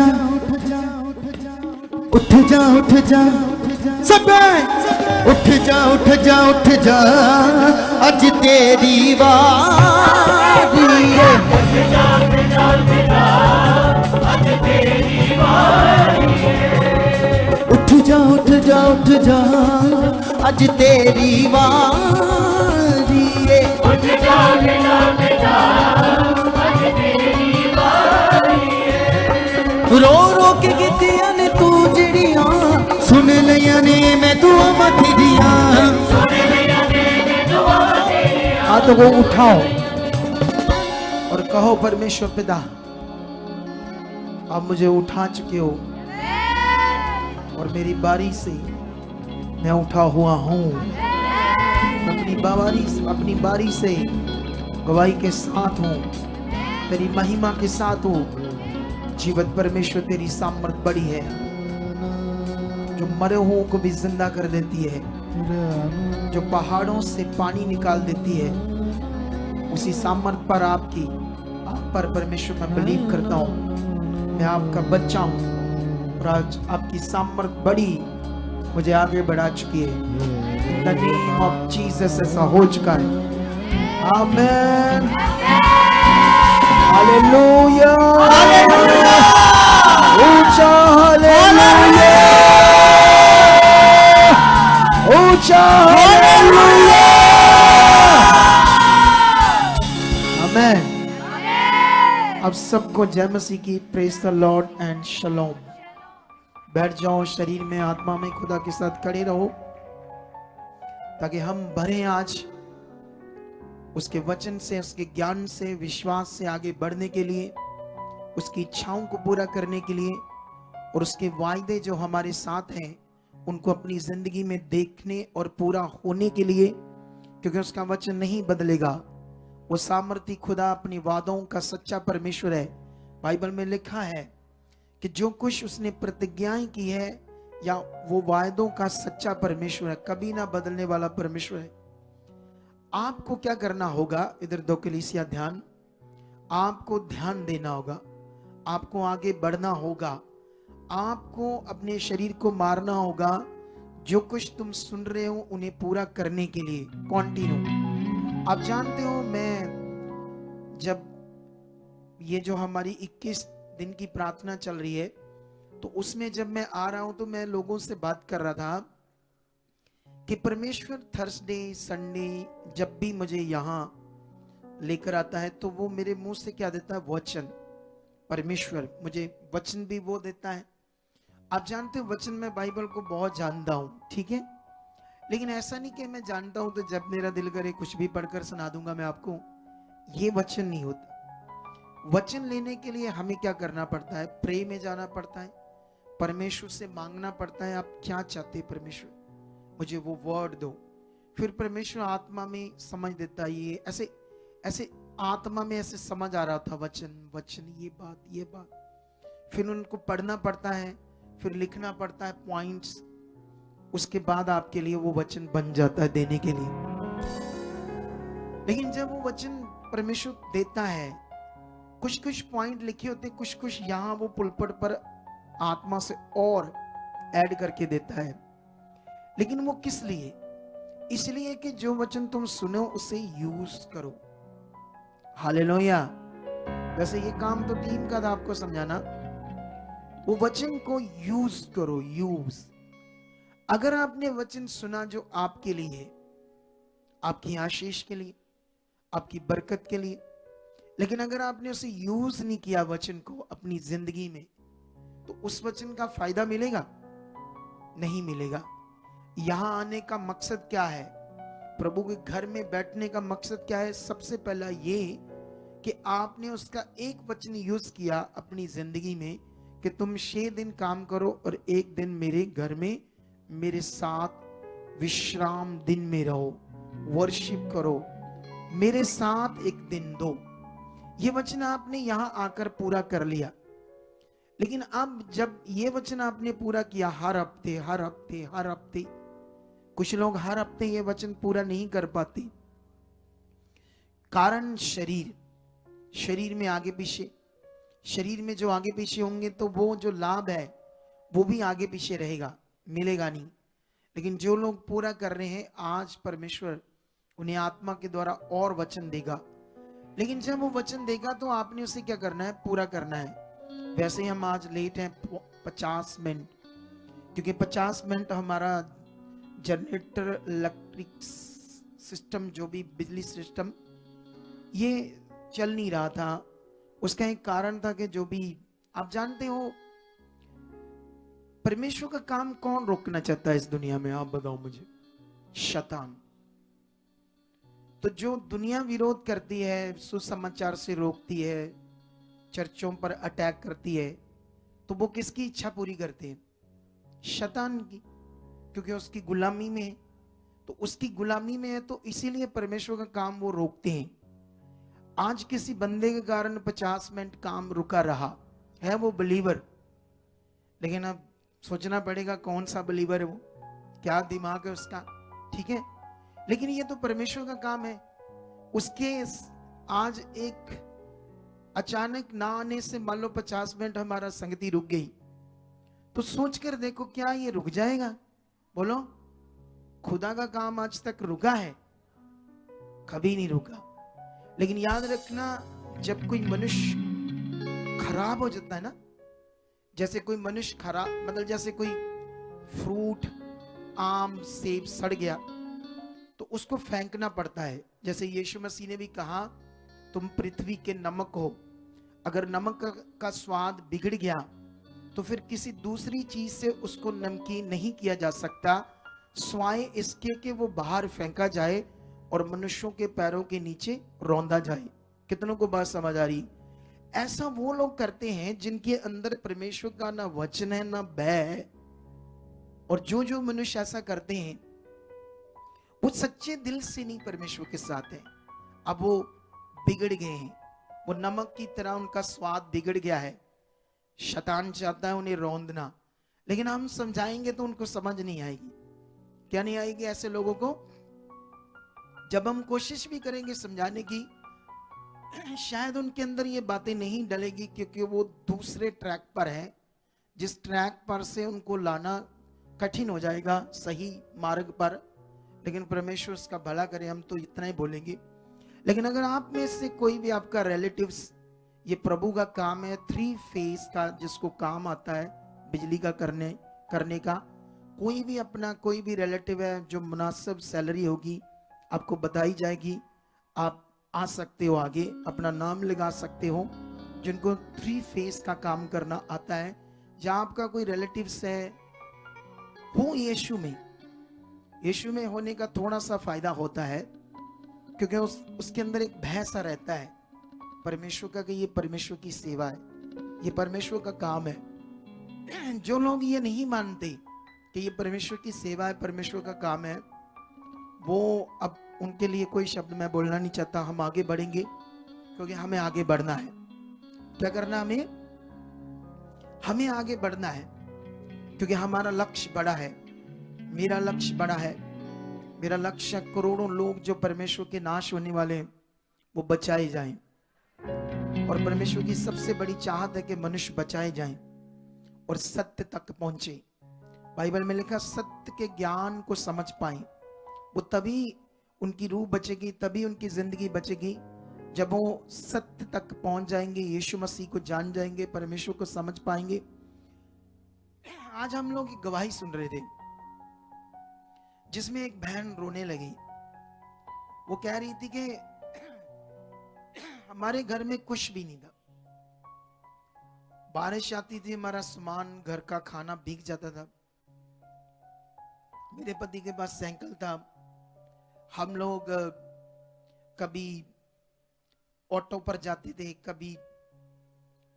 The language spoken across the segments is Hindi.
जा उठ जा उठ जा सब उठ जा उठ जा उठ जा आज तेरी बारी है। उठ जा उठ जा उठ जा आज तेरी बारी है। उठ जा उठ जा उठ जा आज तेरी बारी है। उठ जा उठ जा उठ जा आज तेरी बारी है। रो रो के गितिया ने तू जड़िया सुन लिया ने मैं दुआ मथिरिया। हाथों को उठाओ और कहो परमेश्वर पिता आप मुझे उठा चुके हो और मेरी बारी से मैं उठा हुआ हूँ। अपनी बारी से गवाही के साथ हूँ, तेरी महिमा के साथ हूँ। जीवत परमेश्वर तेरी सामर्थ बड़ी है जो मरे हुओं को भी जिंदा कर देती है, जो पहाड़ों से पानी निकाल देती है। उसी सामर्थ पर आप पर परमेश्वर मैं बिलीव करता हूँ। मैं आपका बच्चा हूँ और आज आपकी सामर्थ बड़ी मुझे आगे बढ़ा चुकी है। In the name of Jesus ऐसा हो चुका है। आमेन हालेलुया ऊंचा हालेलुया ऊंचा हालेलुया आमेन। अब सबको जय मसीह की प्रेज द लॉर्ड एंड शलोम। बैठ जाओ, शरीर में आत्मा में खुदा के साथ खड़े रहो ताकि हम भरे आज उसके वचन से, उसके ज्ञान से, विश्वास से आगे बढ़ने के लिए, उसकी इच्छाओं को पूरा करने के लिए और उसके वायदे जो हमारे साथ हैं उनको अपनी जिंदगी में देखने और पूरा होने के लिए, क्योंकि उसका वचन नहीं बदलेगा। वो सामर्थी खुदा अपनी वादों का सच्चा परमेश्वर है। बाइबल में लिखा है कि जो कुछ उसने प्रतिज्ञाएं की है या वो वायदों का सच्चा परमेश्वर है, कभी ना बदलने वाला परमेश्वर है। आपको क्या करना होगा? इधर दो कलीसिया ध्यान, आपको ध्यान देना होगा, आपको आगे बढ़ना होगा, आपको अपने शरीर को मारना होगा। जो कुछ तुम सुन रहे हो उन्हें पूरा करने के लिए कंटिन्यू। आप जानते हो, मैं जब ये जो हमारी 21 दिन की प्रार्थना चल रही है तो उसमें जब मैं आ रहा हूं तो मैं लोगों से बात कर रहा था कि परमेश्वर थर्सडे संडे जब भी मुझे यहां लेकर आता है तो वो मेरे मुंह से क्या देता है? वचन। परमेश्वर मुझे वचन भी वो देता है। आप जानते हो वचन में बाइबल को बहुत जानता हूं, ठीक है, लेकिन ऐसा नहीं कि मैं जानता हूं तो जब मेरा दिल करे कुछ भी पढ़कर सुना दूंगा मैं आपको। ये वचन नहीं होता। वचन लेने के लिए हमें क्या करना पड़ता है? प्रे में जाना पड़ता है, परमेश्वर से मांगना पड़ता है, आप क्या चाहते हैं परमेश्वर, मुझे वो वर्ड दो। फिर परमेश्वर आत्मा में समझ देता है। ये ऐसे ऐसे आत्मा में ऐसे समझ आ रहा था वचन वचन, ये बात। फिर उनको पढ़ना पड़ता है, फिर लिखना पड़ता है पॉइंट्स, उसके बाद आपके लिए वो वचन बन जाता है देने के लिए। लेकिन जब वो वचन परमेश्वर देता है, कुछ पॉइंट लिखे होते, कुछ यहाँ वो पुलपट पर आत्मा से और ऐड करके देता है। लेकिन वो किस लिए? इसलिए कि जो वचन तुम सुनो उसे यूज करो। हालेलुया। वैसे ये काम तो टीम का था आपको समझाना। वो वचन को यूज करो, यूज। अगर आपने वचन सुना जो आपके लिए है, आपकी आशीष के लिए, आपकी बरकत के लिए, लेकिन अगर आपने उसे यूज नहीं किया वचन को अपनी जिंदगी में, तो उस वचन का फायदा मिलेगा? नहीं मिलेगा। यहां आने का मकसद क्या है? प्रभु के घर में बैठने का मकसद क्या है? सबसे पहला ये कि आपने उसका एक वचन यूज किया अपनी जिंदगी में कि तुम 6 दिन काम करो और 1 दिन मेरे घर में मेरे साथ विश्राम दिन में रहो, वर्शिप करो, मेरे साथ 1 दिन दो। ये वचन आपने यहां आकर पूरा कर लिया। लेकिन अब जब ये वचन आपने पूरा किया हर हफ्ते, कुछ लोग हर हफ्ते ये वचन पूरा नहीं कर पाते, कारण शरीर में आगे पीछे, शरीर में जो आगे पीछे होंगे तो वो जो लाभ है वो भी आगे पीछे रहेगा, मिलेगा नहीं। लेकिन जो लोग पूरा कर रहे हैं, आज परमेश्वर उन्हें आत्मा के द्वारा और वचन देगा। लेकिन जब वो वचन देगा तो आपने उसे क्या करना है? पूरा करना है। वैसे ही हम आज लेट हैं 50 मिनट, क्योंकि 50 मिनट हमारा जनरेटर, इलेक्ट्रिक सिस्टम, जो भी बिजली सिस्टम, ये चल नहीं रहा था। उसका एक कारण था कि जो भी आप जानते हो, परमेश्वर का काम कौन रोकना चाहता है इस दुनिया में? आप बताओ मुझे। शैतान। तो जो दुनिया विरोध करती है, सुसमाचार से रोकती है, चर्चों पर अटैक करती है, तो वो किसकी इच्छा पूरी करते हैं? शैतान की, क्योंकि उसकी गुलामी में है। तो उसकी गुलामी में है तो इसीलिए परमेश्वर का काम वो रोकते हैं। आज किसी बंदे के कारण 50 मिनट काम रुका रहा है, वो बिलीवर। लेकिन अब सोचना पड़ेगा कौन सा बिलीवर है वो, क्या दिमाग है उसका, ठीक है। लेकिन ये तो परमेश्वर का काम है। उसके आज एक अचानक ना आने से मान लो 50 मिनट हमारा संगति रुक गई, तो सोच कर देखो, क्या ये रुक जाएगा? बोलो। खुदा का काम आज तक रुका है? कभी नहीं रुका। लेकिन याद रखना, जब कोई मनुष्य खराब हो जाता है ना, जैसे कोई मनुष्य खराब, मतलब जैसे कोई फ्रूट, आम, सेब सड़ गया तो उसको फेंकना पड़ता है। जैसे यीशु मसीह ने भी कहा, तुम पृथ्वी के नमक हो। अगर नमक का स्वाद बिगड़ गया तो फिर किसी दूसरी चीज से उसको नमकीन नहीं किया जा सकता, स्वाय इसके कि वो बाहर फेंका जाए और मनुष्यों के पैरों के नीचे रौंदा जाए। कितनों को बात समझ आ रही? ऐसा वो लोग करते हैं जिनके अंदर परमेश्वर का ना वचन है ना भय। और जो जो मनुष्य ऐसा करते हैं वो सच्चे दिल से नहीं परमेश्वर के साथ है। अब वो बिगड़ गए हैं, वो नमक की तरह उनका स्वाद बिगड़ गया है। शैतान चाहता है उन्हें रौंदना, लेकिन हम समझाएंगे तो उनको समझ नहीं आएगी। क्या नहीं आएगी ऐसे लोगों को? जब हम कोशिश भी करेंगे समझाने की, शायद उनके अंदर ये बातें नहीं डलेगी, क्योंकि वो दूसरे ट्रैक पर है, जिस ट्रैक पर से उनको लाना कठिन हो जाएगा सही मार्ग पर। लेकिन परमेश्वर उसका भला करे, हम तो इतना ही बोलेंगे। लेकिन अगर आप में से कोई भी आपका रिलेटिव्स, ये प्रभु का काम है 3 फेज का, जिसको काम आता है बिजली का करने का, कोई भी अपना कोई भी रिलेटिव है जो मुनासिब सैलरी होगी आपको बताई जाएगी, आप आ सकते हो, आगे अपना नाम लगा सकते हो, जिनको 3 फेज का काम करना आता है। जहां आपका कोई रिलेटिव्स है, हो यीशु में होने का थोड़ा सा फायदा होता है, क्योंकि उसके अंदर एक भय सा रहता है परमेश्वर का, कि ये परमेश्वर की सेवा है, ये परमेश्वर का काम है। जो लोग ये नहीं मानते कि ये परमेश्वर की सेवा है, परमेश्वर का काम है, वो, अब उनके लिए कोई शब्द मैं बोलना नहीं चाहता। हम आगे बढ़ेंगे क्योंकि हमें आगे बढ़ना है। क्या करना? हमें आगे बढ़ना है, क्योंकि हमारा लक्ष्य बड़ा है। मेरा लक्ष्य बड़ा है। मेरा लक्ष्य करोड़ों लोग जो परमेश्वर के नाश होने वाले हैं वो बचाए जाएं। और परमेश्वर की सबसे बड़ी चाहत है कि मनुष्य बचाए जाएं और सत्य तक पहुंचे। बाइबल में लिखा, सत्य के ज्ञान को समझ पाए। वो तभी उनकी रूह बचेगी, तभी उनकी जिंदगी बचेगी, जब वो सत्य तक पहुंच जाएंगे, यीशु मसीह को जान जाएंगे, परमेश्वर को समझ पाएंगे। आज हम लोग एक गवाही सुन रहे थे जिसमें एक बहन रोने लगी। वो कह रही थी कि हमारे घर में कुछ भी नहीं था, बारिश आती थी, हमारा सामान, घर का खाना भीग जाता था। मेरे पति के पास साइकिल था, हम लोग कभी ऑटो पर जाते थे, कभी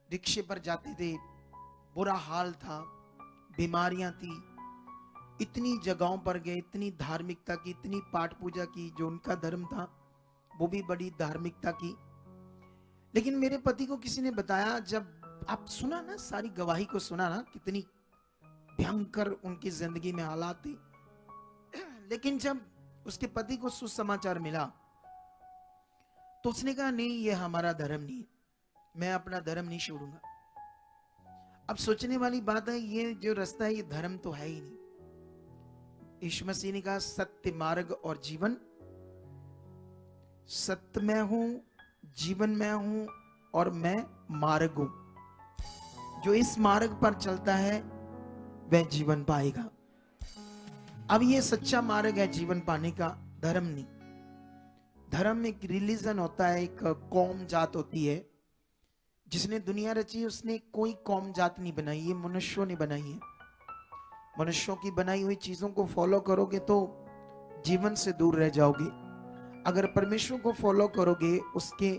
रिक्शे पर जाते थे। बुरा हाल था, बीमारियां थी, इतनी जगहों पर गए, इतनी धार्मिकता की, इतनी पाठ पूजा की, जो उनका धर्म था वो भी बड़ी धार्मिकता की। लेकिन मेरे पति को किसी ने बताया, जब आप सुना ना, सारी गवाही को सुना ना, कितनी भयंकर उनकी जिंदगी में हालात थे। लेकिन जब उसके पति को सुसमाचार मिला तो उसने कहा, नहीं, ये हमारा धर्म नहीं, मैं अपना धर्म नहीं छोड़ूंगा। अब सोचने वाली बात है, ये जो रास्ता है ये धर्म तो है ही नहीं। यीशु मसीह ने कहा सत्य, मार्ग और जीवन। सत्य मैं हूं, जीवन मैं हूं और मैं मार्ग हूं। जो इस मार्ग पर चलता है वह जीवन पाएगा। अब ये सच्चा मार्ग है जीवन पाने का, धर्म नहीं। धर्म एक रिलीजन होता है, एक कौम जात होती है। जिसने दुनिया रची उसने कोई कौम जात नहीं बनाई, ये मनुष्यों ने बनाई है। मनुष्यों की बनाई हुई चीजों को फॉलो करोगे तो जीवन से दूर रह जाओगे। अगर परमेश्वर को फॉलो करोगे, उसके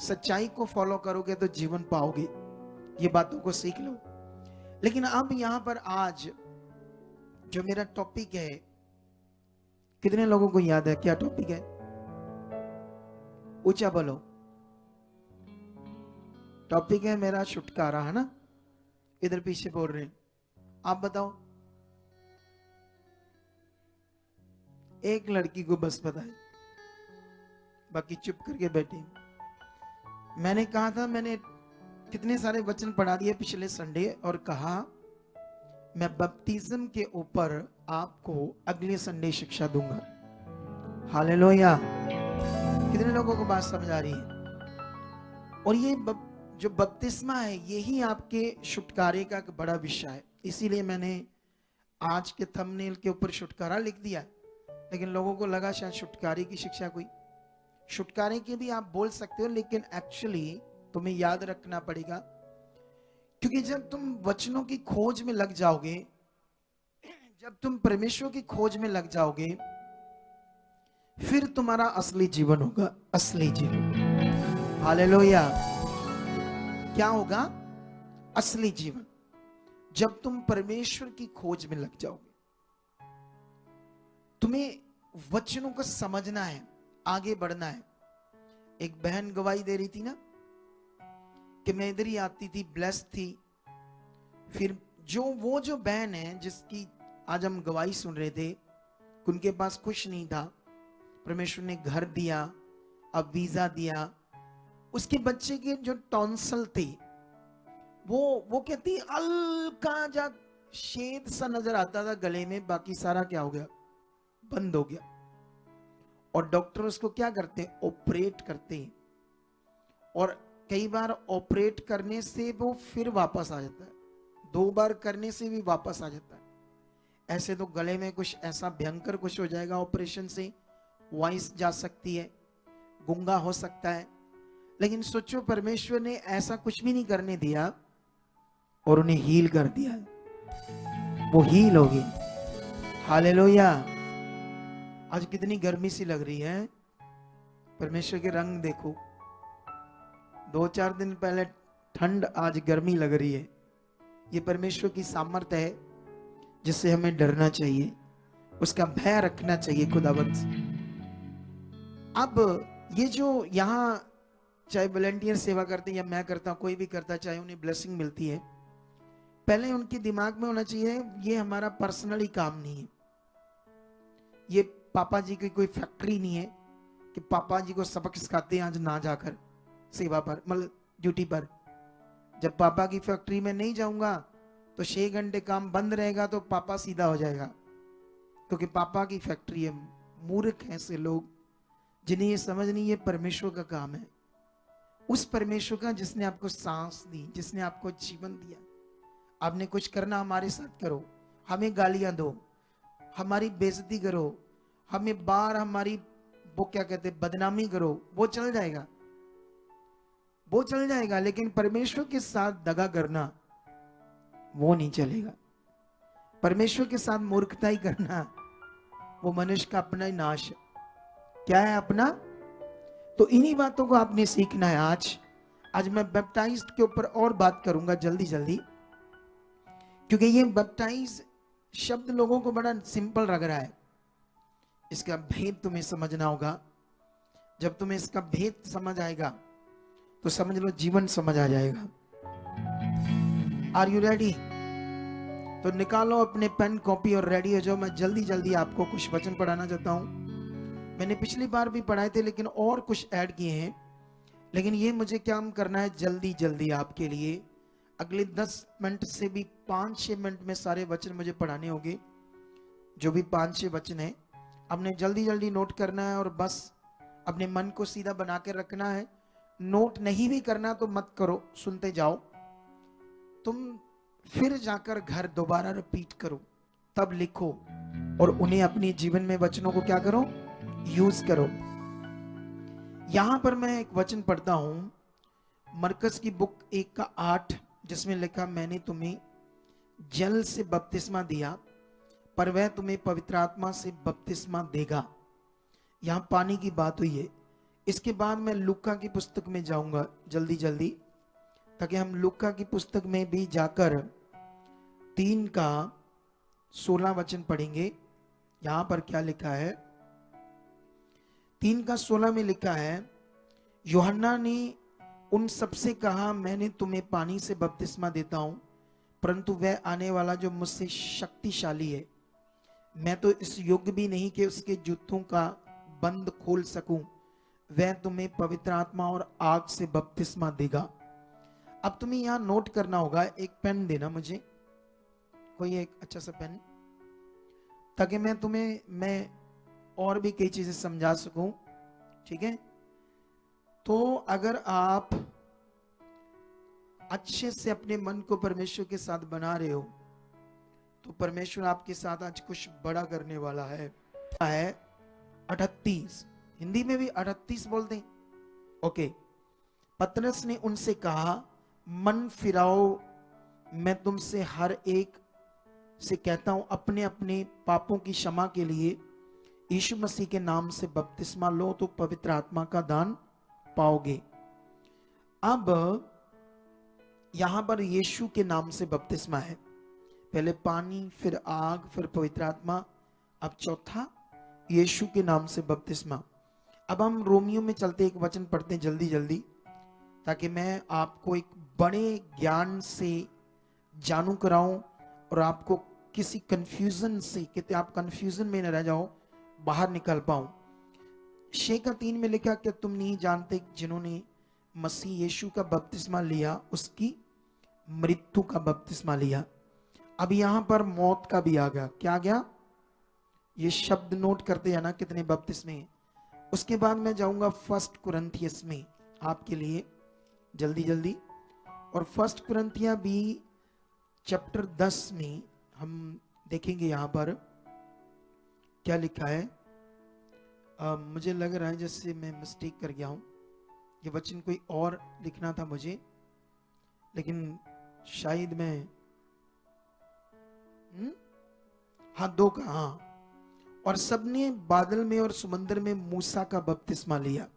सच्चाई को फॉलो करोगे तो जीवन पाओगे। ये बातों को सीख लो। लेकिन अब यहां पर आज जो मेरा टॉपिक है, कितने लोगों को याद है क्या टॉपिक है? ऊंचा बोलो। टॉपिक है मेरा छुटकारा, है ना? इधर पीछे बोल रहे हैं, आप बताओ। एक लड़की को बस पता है, बाकी चुप करके बैठी। मैंने कहा था, मैंने कितने सारे वचन पढ़ा दिए पिछले संडे और कहा मैं बपतिस्म के ऊपर आपको अगले संडे शिक्षा दूंगा। हालेलुया। कितने लोगों को बात समझ आ रही है? और ये जो बपतिस्मा है यही आपके छुटकारे का एक बड़ा विषय है। इसीलिए मैंने आज के थंबनेल के ऊपर छुटकारा लिख दिया। लेकिन लोगों को लगा शायद छुटकारे की शिक्षा कोई, छुटकारे के भी आप बोल सकते हो, लेकिन एक्चुअली तुम्हें याद रखना पड़ेगा। क्योंकि जब तुम वचनों की खोज में लग जाओगे, जब तुम परमेश्वर की खोज में लग जाओगे, फिर तुम्हारा असली जीवन होगा, असली जीवन। हालेलुया। क्या होगा? असली जीवन। जब तुम परमेश्वर की खोज में लग जाओगे, तुम्हें वचनों को समझना है, आगे बढ़ना है। एक बहन गवाही दे रही थी ना कि मैं इधर ही आती थी, ब्लेस्ड थी। फिर जो बहन है जिसकी आज हम गवाही सुन रहे थे, उनके पास कुछ नहीं था, परमेश्वर ने घर दिया, अब वीजा दिया। उसके बच्चे के जो टॉन्सल थे, वो कहती हल्का जा शेद सा नजर आता था गले में, बाकी सारा क्या हो गया? बंद हो गया। और डॉक्टर उसको क्या करते हैं? ऑपरेट करते हैं। और कई बार ऑपरेट करने से वो फिर वापस आ जाता है, 2 बार करने से भी वापस आ जाता है। ऐसे तो गले में कुछ ऐसा भयंकर कुछ हो जाएगा ऑपरेशन से, वॉइस जा सकती है, गूंगा हो सकता है। लेकिन सोचो, परमेश्वर ने ऐसा कुछ भी नहीं करने दिया और उन्हें हील कर दिया। वो हील होगी। हालेलुया। आज कितनी गर्मी सी लग रही है, परमेश्वर के रंग देखो। 2-4 दिन पहले ठंड, आज गर्मी लग रही है। ये परमेश्वर की सामर्थ्य है जिससे हमें डरना चाहिए, उसका भय रखना चाहिए खुदावंत से। अब ये जो यहाँ चाहे वॉलंटियर सेवा करते हैं या मैं करता हूँ, कोई भी करता है, चाहे उन्हें ब्लेसिंग मिलती है, पहले उनके दिमाग में होना चाहिए ये हमारा पर्सनली काम नहीं है। ये पापा जी की कोई फैक्ट्री नहीं है कि पापा जी को सबक सिखाते हैं आज ना जाकर सेवा पर, मतलब ड्यूटी पर। जब पापा की फैक्ट्री में नहीं जाऊंगा तो 6 घंटे काम बंद रहेगा तो पापा सीधा हो जाएगा, क्योंकि पापा की फैक्ट्री है। मूर्ख हैं ऐसे लोग जिन्हें ये समझ नहीं, ये परमेश्वर का काम है। उस परमेश्वर का जिसने आपको सांस दी, जिसने आपको जीवन दिया। आपने कुछ करना हमारे साथ करो, हमें गालियां दो, हमारी बेइज्जती करो, हमें बार हमारी वो क्या कहते बदनामी करो, वो चल जाएगा, वो चल जाएगा। लेकिन परमेश्वर के साथ दगा करना वो नहीं चलेगा। परमेश्वर के साथ मूर्खताई करना वो मनुष्य का अपना ही नाश है। क्या है? अपना। तो इन्हीं बातों को आपने सीखना है। आज मैं बैप्टाइज्ड के ऊपर और बात करूंगा जल्दी जल्दी, क्योंकि ये बैप्टाइज शब्द लोगों को बड़ा सिंपल लग रहा है। इसका भेद तुम्हें समझना होगा। जब तुम्हें इसका भेद समझ आएगा तो समझ लो जीवन समझ आ जाएगा। Are you ready? तो निकालो अपने पेन कॉपी और रेडी हो जाओ। मैं जल्दी जल्दी आपको कुछ वचन पढ़ाना चाहता हूं। मैंने पिछली बार भी पढ़ाए थे लेकिन और कुछ ऐड किए हैं, लेकिन ये मुझे काम करना है जल्दी जल्दी आपके लिए। अगले 10 मिनट से भी 5-6 मिनट में सारे वचन मुझे पढ़ाने होंगे, जो भी 5-6 वचन है आपने जल्दी जल्दी नोट करना है और बस अपने मन को सीधा बना के रखना है। नोट नहीं भी करना तो मत करो, सुनते जाओ। तुम फिर जाकर घर दोबारा रिपीट करो, तब लिखो और उन्हें अपने जीवन में वचनों को क्या करो, यूज करो। यहां पर मैं एक वचन पढ़ता हूं, मरकस की बुक 1:8, जिसमें लिखा, मैंने तुम्हें जल से बपतिस्मा दिया, पर वह तुम्हें पवित्र आत्मा से बपतिस्मा देगा। यहां पानी की बात हुई है। इसके बाद मैं लूका की पुस्तक में जाऊंगा जल्दी जल्दी, ताकि हम लूका की पुस्तक में भी जाकर 3:16 वचन पढ़ेंगे। यहां पर क्या लिखा है, 3:16 में लिखा है, यूहन्ना ने उन सबसे कहा, मैंने तुम्हें पानी से बपतिस्मा देता हूं, परंतु वह आने वाला जो मुझसे शक्तिशाली है, मैं तो इस योग्य भी नहीं कि उसके जूतों का बंद खोल सकूं, वह तुम्हें पवित्र आत्मा और आग से बपतिस्मा देगा। अब तुम्हें यहां नोट करना होगा, एक पेन देना मुझे, कोई एक अच्छा सा पेन, ताकि मैं और भी कई चीजें समझा सकूं। ठीक है, तो अगर आप अच्छे से अपने मन को परमेश्वर के साथ बना रहे हो, तो परमेश्वर आपके साथ आज कुछ बड़ा करने वाला है। 38, हिंदी में भी 38 बोलते हैं। ओके, पतरस ने उनसे कहा, मन फिराओ, मैं तुमसे हर एक से कहता हूं, अपने अपने पापों की क्षमा के लिए यीशु मसीह के नाम से बपतिस्मा लो, तो पवित्र आत्मा का दान पाओगे। अब यहां पर यीशु के नाम से बपतिस्मा है, पहले पानी, फिर आग, फिर पवित्र आत्मा, अब चौथा यीशु के नाम से बपतिस्मा। अब हम रोमियो में चलते एक वचन पढ़ते हैं जल्दी जल्दी, ताकि मैं आपको एक बड़े ज्ञान से जानू कराऊं और आपको किसी कंफ्यूजन से, कि आप कंफ्यूजन में न रह जाओ, बाहर निकल पाऊं। 6:3 में लिखा, क्या तुम नहीं जानते जिन्होंने मसीह यीशु का बपतिस्मा लिया उसकी मृत्यु का बपतिस्मा लिया। अब यहां पर मौत का भी आ गया, क्या आ गया, ये शब्द नोट करते जाना कितने बपतिस्मे हैं। उसके बाद मैं जाऊंगा 1 कुरिन्थियस में आपके लिए जल्दी जल्दी, और 1 कुरिन्थिया भी चैप्टर 10 में हम देखेंगे यहां पर क्या लिखा है। मुझे लग रहा है जैसे मैं मिस्टेक कर गया हूं, ये वचन कोई और लिखना था मुझे, लेकिन शायद मैं हाँ 2 का, हाँ, और सबने बादल में और समुद्र में मूसा का बपतिस्मा लिया।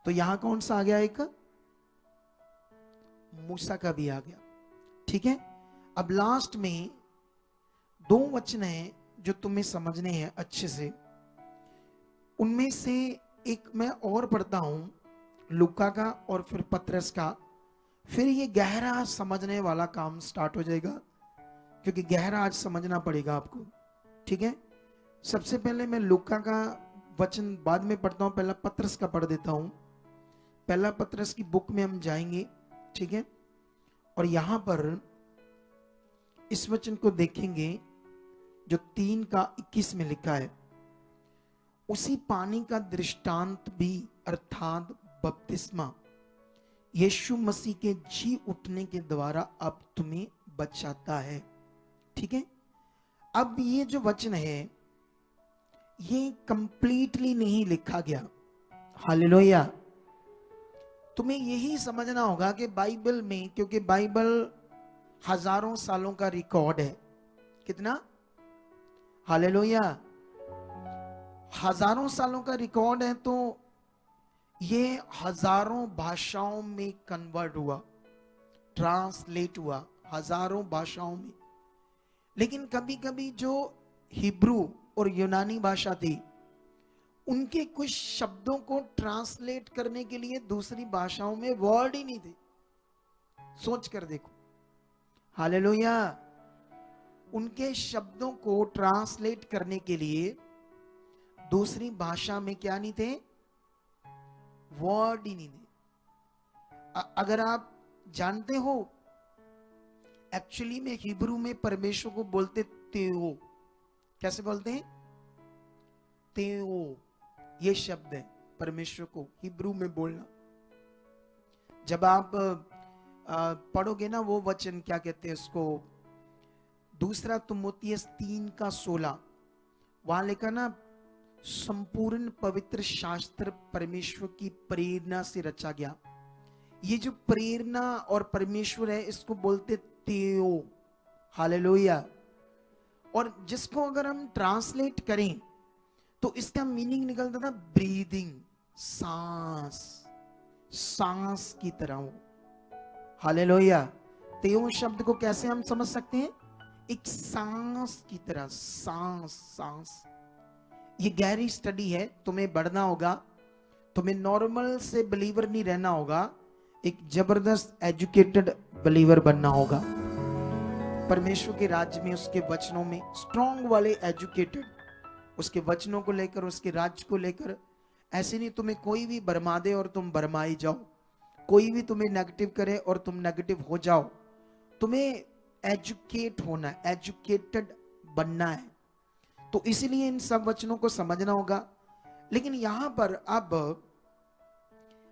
तो यहां कौन सा आ गया, एक मूसा का भी आ गया। ठीक है, अब लास्ट में 2 वचन हैं जो तुम्हें समझने हैं अच्छे से। उनमें से एक मैं और पढ़ता हूं, लूका का और फिर पतरस का, फिर ये गहरा समझने वाला काम स्टार्ट हो जाएगा, क्योंकि गहरा आज समझना पड़ेगा आपको। ठीक है, सबसे पहले मैं लूका का वचन बाद में पढ़ता हूं, पहला पतरस का पढ़ देता हूं। पहला पतरस की बुक में हम जाएंगे, ठीक है, और यहां पर इस वचन को देखेंगे जो 3:21 में लिखा है, उसी पानी का दृष्टांत भी अर्थात बपतिस्मा यीशु मसीह के जी उठने के द्वारा अब तुम्हें बचाता है। ठीक है, अब ये जो वचन है ये कंप्लीटली नहीं लिखा गया। हालेलुया, तुम्हें यही समझना होगा कि बाइबल में, क्योंकि बाइबल हजारों सालों का रिकॉर्ड है, कितना, हालेलुया, हजारों सालों का रिकॉर्ड है, तो ये हजारों भाषाओं में कन्वर्ट हुआ, ट्रांसलेट हुआ हजारों भाषाओं में। लेकिन कभी कभी जो हिब्रू और यूनानी भाषा थी, उनके कुछ शब्दों को ट्रांसलेट करने के लिए दूसरी भाषाओं में वर्ड ही नहीं थे। सोच कर देखो, हालेलुया, उनके शब्दों को ट्रांसलेट करने के लिए दूसरी भाषा में क्या नहीं थे, वर्ड ही नहीं थे। अगर आप जानते हो, एक्चुअली में हिब्रू में परमेश्वर को बोलते तेओ। कैसे बोलते हैं? तेओ, ये शब्द है परमेश्वर को हिब्रू में बोलना। जब आप पढ़ोगे ना वो वचन, क्या कहते हैं उसको, दूसरा तिमुथियुस 3:16, वहां लिखा ना, संपूर्ण पवित्र शास्त्र परमेश्वर की प्रेरणा से रचा गया। ये जो प्रेरणा और परमेश्वर है, इसको बोलते तेओ। हालेलुया। और जिसको अगर हम ट्रांसलेट करें तो इसका मीनिंग निकलता था ब्रीदिंग, सांस, सांस की तरह हो। हालेलुया। तेओ शब्द को कैसे हम समझ सकते हैं? एक सांस की तरह, सांस, सांस। ये गहरी स्टडी है, तुम्हें बढ़ना होगा, तुम्हें नॉर्मल से बिलीवर नहीं रहना होगा, एक जबरदस्त एजुकेटेड बिलीवर बनना होगा। परमेश्वर के राज्य में, उसके वचनों में स्ट्रॉन्ग वाले एजुकेटेड, उसके वचनों को लेकर, उसके राज्य को लेकर। ऐसे नहीं तुम्हें कोई भी भरमा दे और तुम भरमाई जाओ, कोई भी तुम्हें नेगेटिव करे और तुम नेगेटिव हो जाओ। तुम्हें एजुकेट होना, एजुकेटेड बनना है। तो इसीलिए इन सब वचनों को समझना होगा। लेकिन यहां पर अब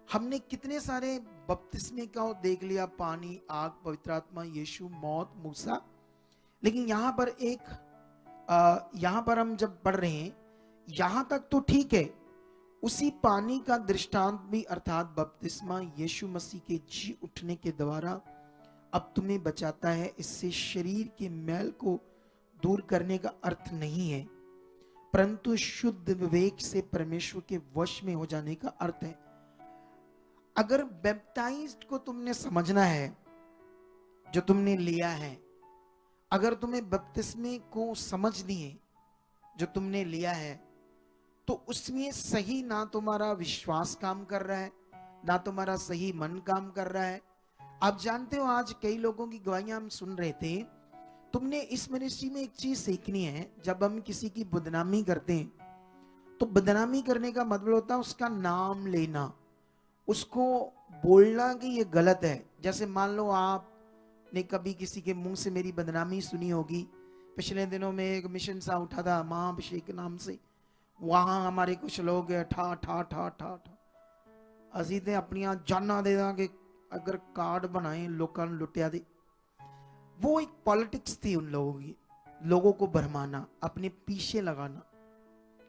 हमने कितने सारे बपतिस्मे का देख लिया, पानी, आग, पवित्र आत्मा, यीशु, मौत, मूसा। लेकिन यहां पर यहां पर हम जब पढ़ रहे हैं, यहां तक तो ठीक है, उसी पानी का दृष्टांत भी अर्थात बपतिस्मा यीशु मसीह के जी उठने के द्वारा अब तुम्हें बचाता है। इससे शरीर के मैल को दूर करने का अर्थ नहीं है, परंतु शुद्ध विवेक से परमेश्वर के वश में हो जाने का अर्थ है। अगर बैप्टाइज्ड को तुमने समझना है, जो तुमने लिया है, अगर तुम्हें बपतिस्मे को समझनी है जो तुमने लिया है, तो उसमें सही ना तुम्हारा विश्वास काम कर रहा है, ना तुम्हारा सही मन काम कर रहा है। आप जानते हो, आज कई लोगों की गवाहियां हम सुन रहे थे। तुमने इस मिनिस्ट्री में एक चीज सीखनी है, जब हम किसी की बदनामी करते हैं, तो बदनामी करने का मतलब होता है उसका नाम लेना, उसको बोलना कि ये गलत है। जैसे मान लो आपने कभी किसी के मुंह से मेरी बदनामी सुनी होगी। पिछले दिनों में एक मिशन सा उठा था महाअभिषेक नाम से, वहां हमारे कुछ लोग ठा ठा ठा ठा ठा ਅਸੀਂ ਤੇ ਆਪਣੀਆਂ ਜਾਨਾਂ ਦੇ ਦਾਂਗੇ अगर कार्ड बनाए लोगों ने लुटिया दे। वो एक पॉलिटिक्स थी उन लोगों की, लोगों को भरमाना, अपने पीछे लगाना।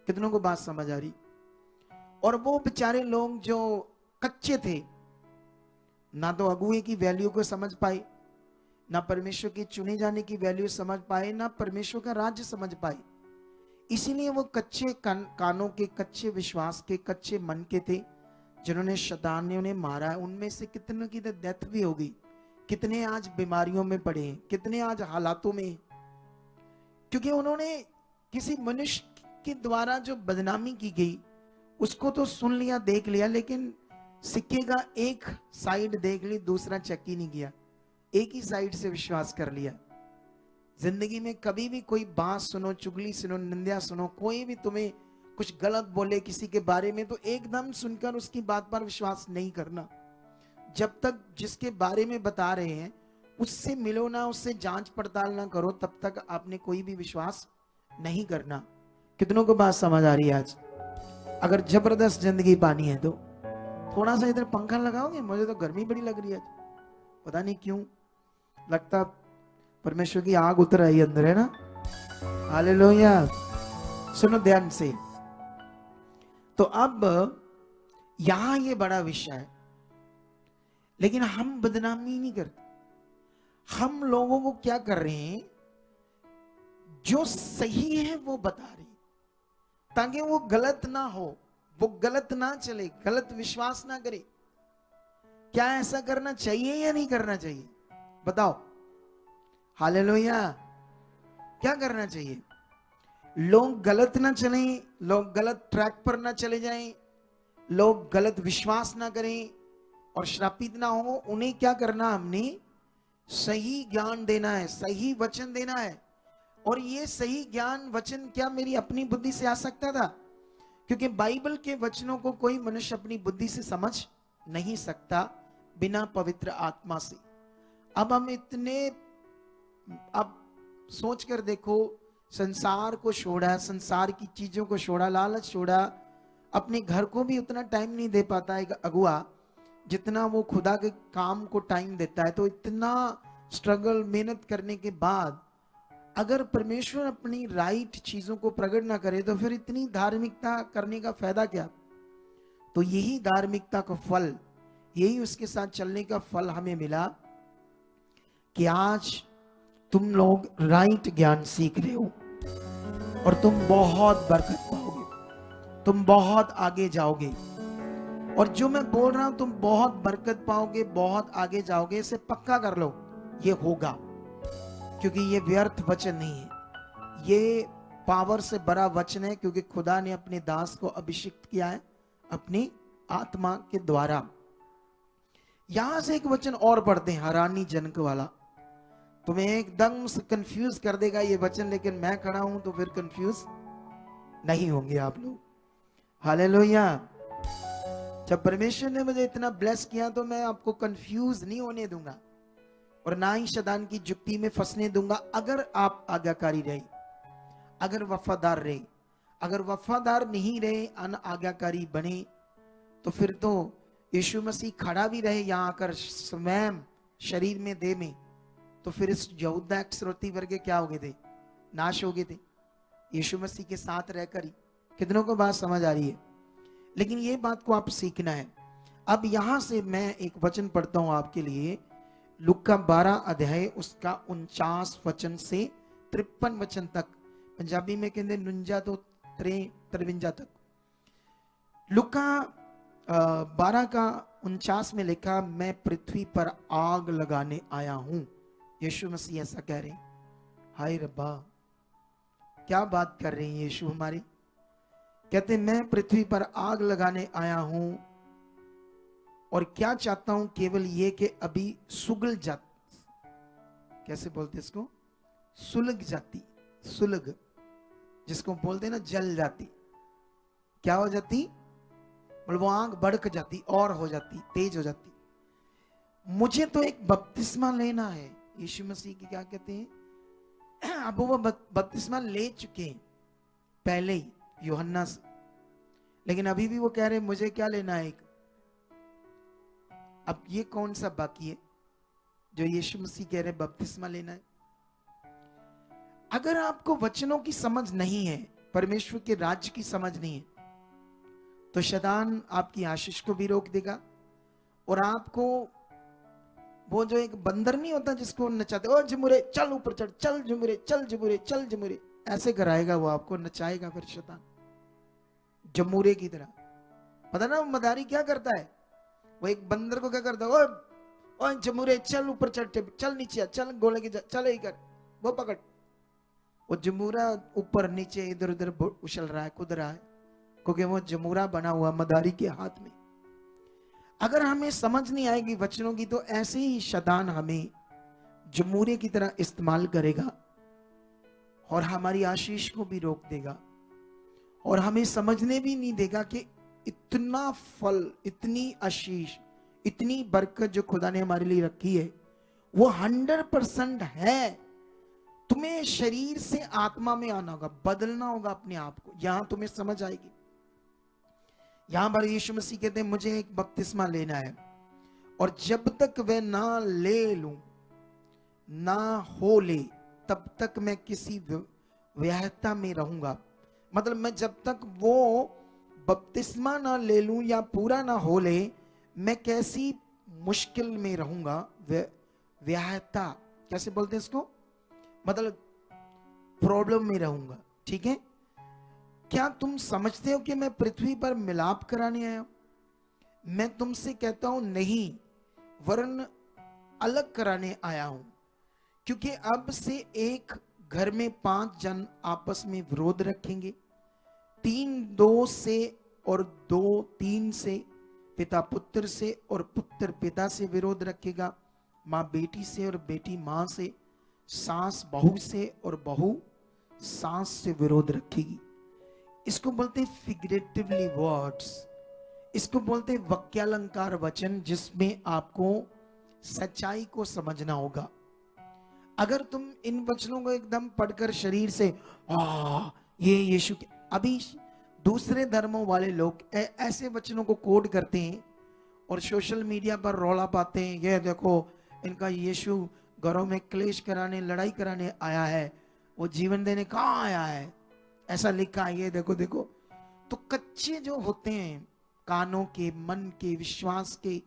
कितनों को बात समझ आ रही? और वो बेचारे लोग जो कच्चे थे, ना तो अगुए की वैल्यू को समझ पाए, ना परमेश्वर के चुने जाने की वैल्यू समझ पाए, ना परमेश्वर का राज्य समझ पाए। इसीलिए वो कच्चे कानों के, कच्चे विश्वास के, कच्चे मन के थे, जिन्होंने शैतान ने उन्हें मारा। उनमें से कितने की तो डेथ भी हो गई, कितने आज बीमारियों में पड़े हैं, कितने आज हालातों में, क्योंकि उन्होंने किसी मनुष्य के द्वारा जो बदनामी की गई उसको तो सुन लिया, देख लिया, लेकिन सिक्के का एक साइड देख ली, दूसरा चेक ही नहीं किया, एक ही साइड से विश्वास कर लिया। जिंदगी में कभी भी कोई बात सुनो, चुगली सुनो, निंदा सुनो, कोई भी तुम्हें कुछ गलत बोले किसी के बारे में, तो एकदम सुनकर उसकी बात पर विश्वास नहीं करना। जब तक जिसके बारे में बता रहे हैं उससे मिलो ना, उससे जांच पड़ताल ना करो, तब तक आपने कोई भी विश्वास नहीं करना। कितनों को बात समझ आ रही है? आज अगर जबरदस्त जिंदगी पानी है तो थोड़ा सा इधर पंखा लगाओगे। मुझे तो गर्मी बड़ी लग रही है, पता नहीं क्यों, लगता परमेश्वर की आग उतर आई अंदर, है ना? हालेलुया। सुनो ध्यान से। तो अब यहां ये बड़ा विषय है, लेकिन हम बदनामी नहीं करते। हम लोगों को क्या कर रहे हैं, जो सही है वो बता रहे हैं, ताकि वो गलत ना हो, वो गलत ना चले, गलत विश्वास ना करे। क्या ऐसा करना चाहिए या नहीं करना चाहिए? बताओ। हालेलुया। क्या करना चाहिए? लोग गलत ना चलें, लोग गलत ट्रैक पर ना चले जाएं, लोग गलत विश्वास ना करें और श्रापित ना हो। उन्हें क्या करना, हमने सही ज्ञान देना है, सही वचन देना है। और ये सही ज्ञान वचन क्या मेरी अपनी बुद्धि से आ सकता था? क्योंकि बाइबल के वचनों को कोई मनुष्य अपनी बुद्धि से समझ नहीं सकता। बिना पवित्र आत्मा से। अब हम अब सोच कर देखो, संसार को छोड़ा, संसार की चीजों को छोड़ा, लालच छोड़ा, अपने घर को भी उतना टाइम नहीं दे पाता है अगुआ जितना वो खुदा के काम को टाइम देता है। तो इतना स्ट्रगल, मेहनत करने के बाद अगर परमेश्वर अपनी राइट चीजों को प्रकट ना करे तो फिर इतनी धार्मिकता करने का फायदा क्या? तो यही धार्मिकता का फल, यही उसके साथ चलने का फल हमें मिला कि आज तुम लोग राइट ज्ञान सीख रहे हो और तुम बहुत बरकत पाओगे, तुम बहुत आगे जाओगे। और जो मैं बोल रहा हूं तुम बहुत बरकत पाओगे, बहुत आगे जाओगे, इसे पक्का कर लो, ये होगा। क्योंकि ये व्यर्थ वचन नहीं है, ये पावर से बड़ा वचन है, क्योंकि खुदा ने अपने दास को अभिषिक्त किया है अपनी आत्मा के द्वारा। यहां से एक वचन और पढ़ते हैं, हैरानी जनक वाला। तुम्हें एकदम से कंफ्यूज कर देगा ये वचन, लेकिन मैं खड़ा हूं तो फिर कंफ्यूज नहीं होंगे आप लोग। हालेलुया। जब परमेश्वर ने मुझे इतना ब्लेस किया तो मैं आपको कंफ्यूज नहीं होने दूंगा और ना ही शैतान की जुक्ति में फंसने दूंगा। अगर आप आज्ञाकारी रहे, अगर वफादार रहे, अगर वफादार नहीं रहे, अनआज्ञाकारी बने, तो फिर तो यीशु मसीह खड़ा भी रहे यहां आकर स्वयं शरीर में, देह में, तो फिर इस यहूदा इस्करियोती वर्गे क्या हो गए थे? नाश हो गए थे यीशु मसीह के साथ रहकर ही। कितनों को बात समझ आ रही है? लेकिन ये बात को आप सीखना है। अब यहां से मैं एक वचन पढ़ता हूं आपके लिए, लुका 12 अध्याय उसका 49 वचन से 53 वचन तक। पंजाबी में कहते 49 तो 53 तक। लुका 12 का 49 में लिखा, मैं पृथ्वी पर आग लगाने आया हूं। यीशु मसीह ऐसा कह रहे हैं। हाय रब्बा, क्या बात कर रहे हैं यीशु हमारे। कहते मैं पृथ्वी पर आग लगाने आया हूं और क्या चाहता हूं, केवल ये कि अभी सुलग जाती, कैसे बोलते इसको, सुलग जाती, सुलग जिसको बोलते ना जल जाती, क्या हो जाती, मतलब वो आग भड़क जाती और हो जाती, तेज हो जाती। मुझे तो एक बपतिस्मा लेना है। यीशु मसीह की क्या कहते हैं, अब वो बपतिस्मा ले चुके हैं पहले ही यूहन्ना से, लेकिन अभी भी वो कह रहे हैं मुझे क्या लेना है एक। अब ये कौन सा बाकी है जो यीशु मसीह कह रहे हैं बपतिस्मा लेना है? अगर आपको वचनों की समझ नहीं है, परमेश्वर के राज्य की समझ नहीं है, तो शैतान आपकी आशीष को भी रोक देगा और आपको वो जो एक बंदर नहीं होता जिसको नचाते, ओ झुमुरे चल ऊपर चढ़, चल झुमुरे, चल झुमुरे, चल झुमुरे, ऐसे कराएगा वो आपको, नचाएगा फिर शैतान जमूरे की तरह। पता ना मदारी क्या करता है, वो एक बंदर को क्या करता है, ओ जमूरे चल ऊपर चढ़, चल नीचे, चल गोले की, चल यही कर, वो पकड़। वो जमूरा ऊपर नीचे इधर उधर उछल रहा है, कूद रहा है, क्योंकि वो जमूरा बना हुआ मदारी के हाथ में। अगर हमें समझ नहीं आएगी वचनों की, तो ऐसे ही शैतान हमें जमूरे की तरह इस्तेमाल करेगा और हमारी आशीष को भी रोक देगा और हमें समझने भी नहीं देगा कि इतना फल, इतनी आशीष, इतनी बरकत जो खुदा ने हमारे लिए रखी है वो 100% है। तुम्हें शरीर से आत्मा में आना होगा, बदलना होगा अपने आप को, यहां तुम्हें समझ आएगी। यहां पर यीशु मसीह कहते हैं मुझे एक बपतिस्मा लेना है और जब तक वह ना ले लूं, ना हो ले, तब तक मैं किसी व्यहता में रहूंगा। मतलब मैं जब तक वो बपतिस्मा ना ले लूं या पूरा ना हो ले, मैं कैसी मुश्किल में रहूंगा। व्यहता कैसे बोलते हैं इसको, मतलब प्रॉब्लम में रहूंगा। ठीक है, क्या तुम समझते हो कि मैं पृथ्वी पर मिलाप कराने आया हूं? मैं तुमसे कहता हूं नहीं, वरन अलग कराने आया हूं। क्योंकि अब से एक घर में 5 जन आपस में विरोध रखेंगे, 3 2 से और 2 3 से, पिता पुत्र से और पुत्र पिता से विरोध रखेगा, माँ बेटी से और बेटी माँ से, सास बहू से और बहू सास से विरोध रखेगी। इसको बोलते हैं फिगरेटिवली वर्ड्स। इसको बोलते हैं वाक्यालंकार वचन, जिसमें आपको सच्चाई को समझना होगा। अगर तुम इन वचनों को एकदम पढ़कर शरीर से ये यीशु के, अभी दूसरे धर्मों वाले लोग ऐसे वचनों को कोड करते हैं और सोशल मीडिया पर रौला पाते हैं, ये देखो इनका यीशु घरों में क्लेश कराने, लड़ाई कराने आया है, वो जीवन देने कहाँ आया है, ऐसा लिखा है, ये देखो देखो। तो कच्चे जो होते हैं कानों के, मन के, विश्वास के,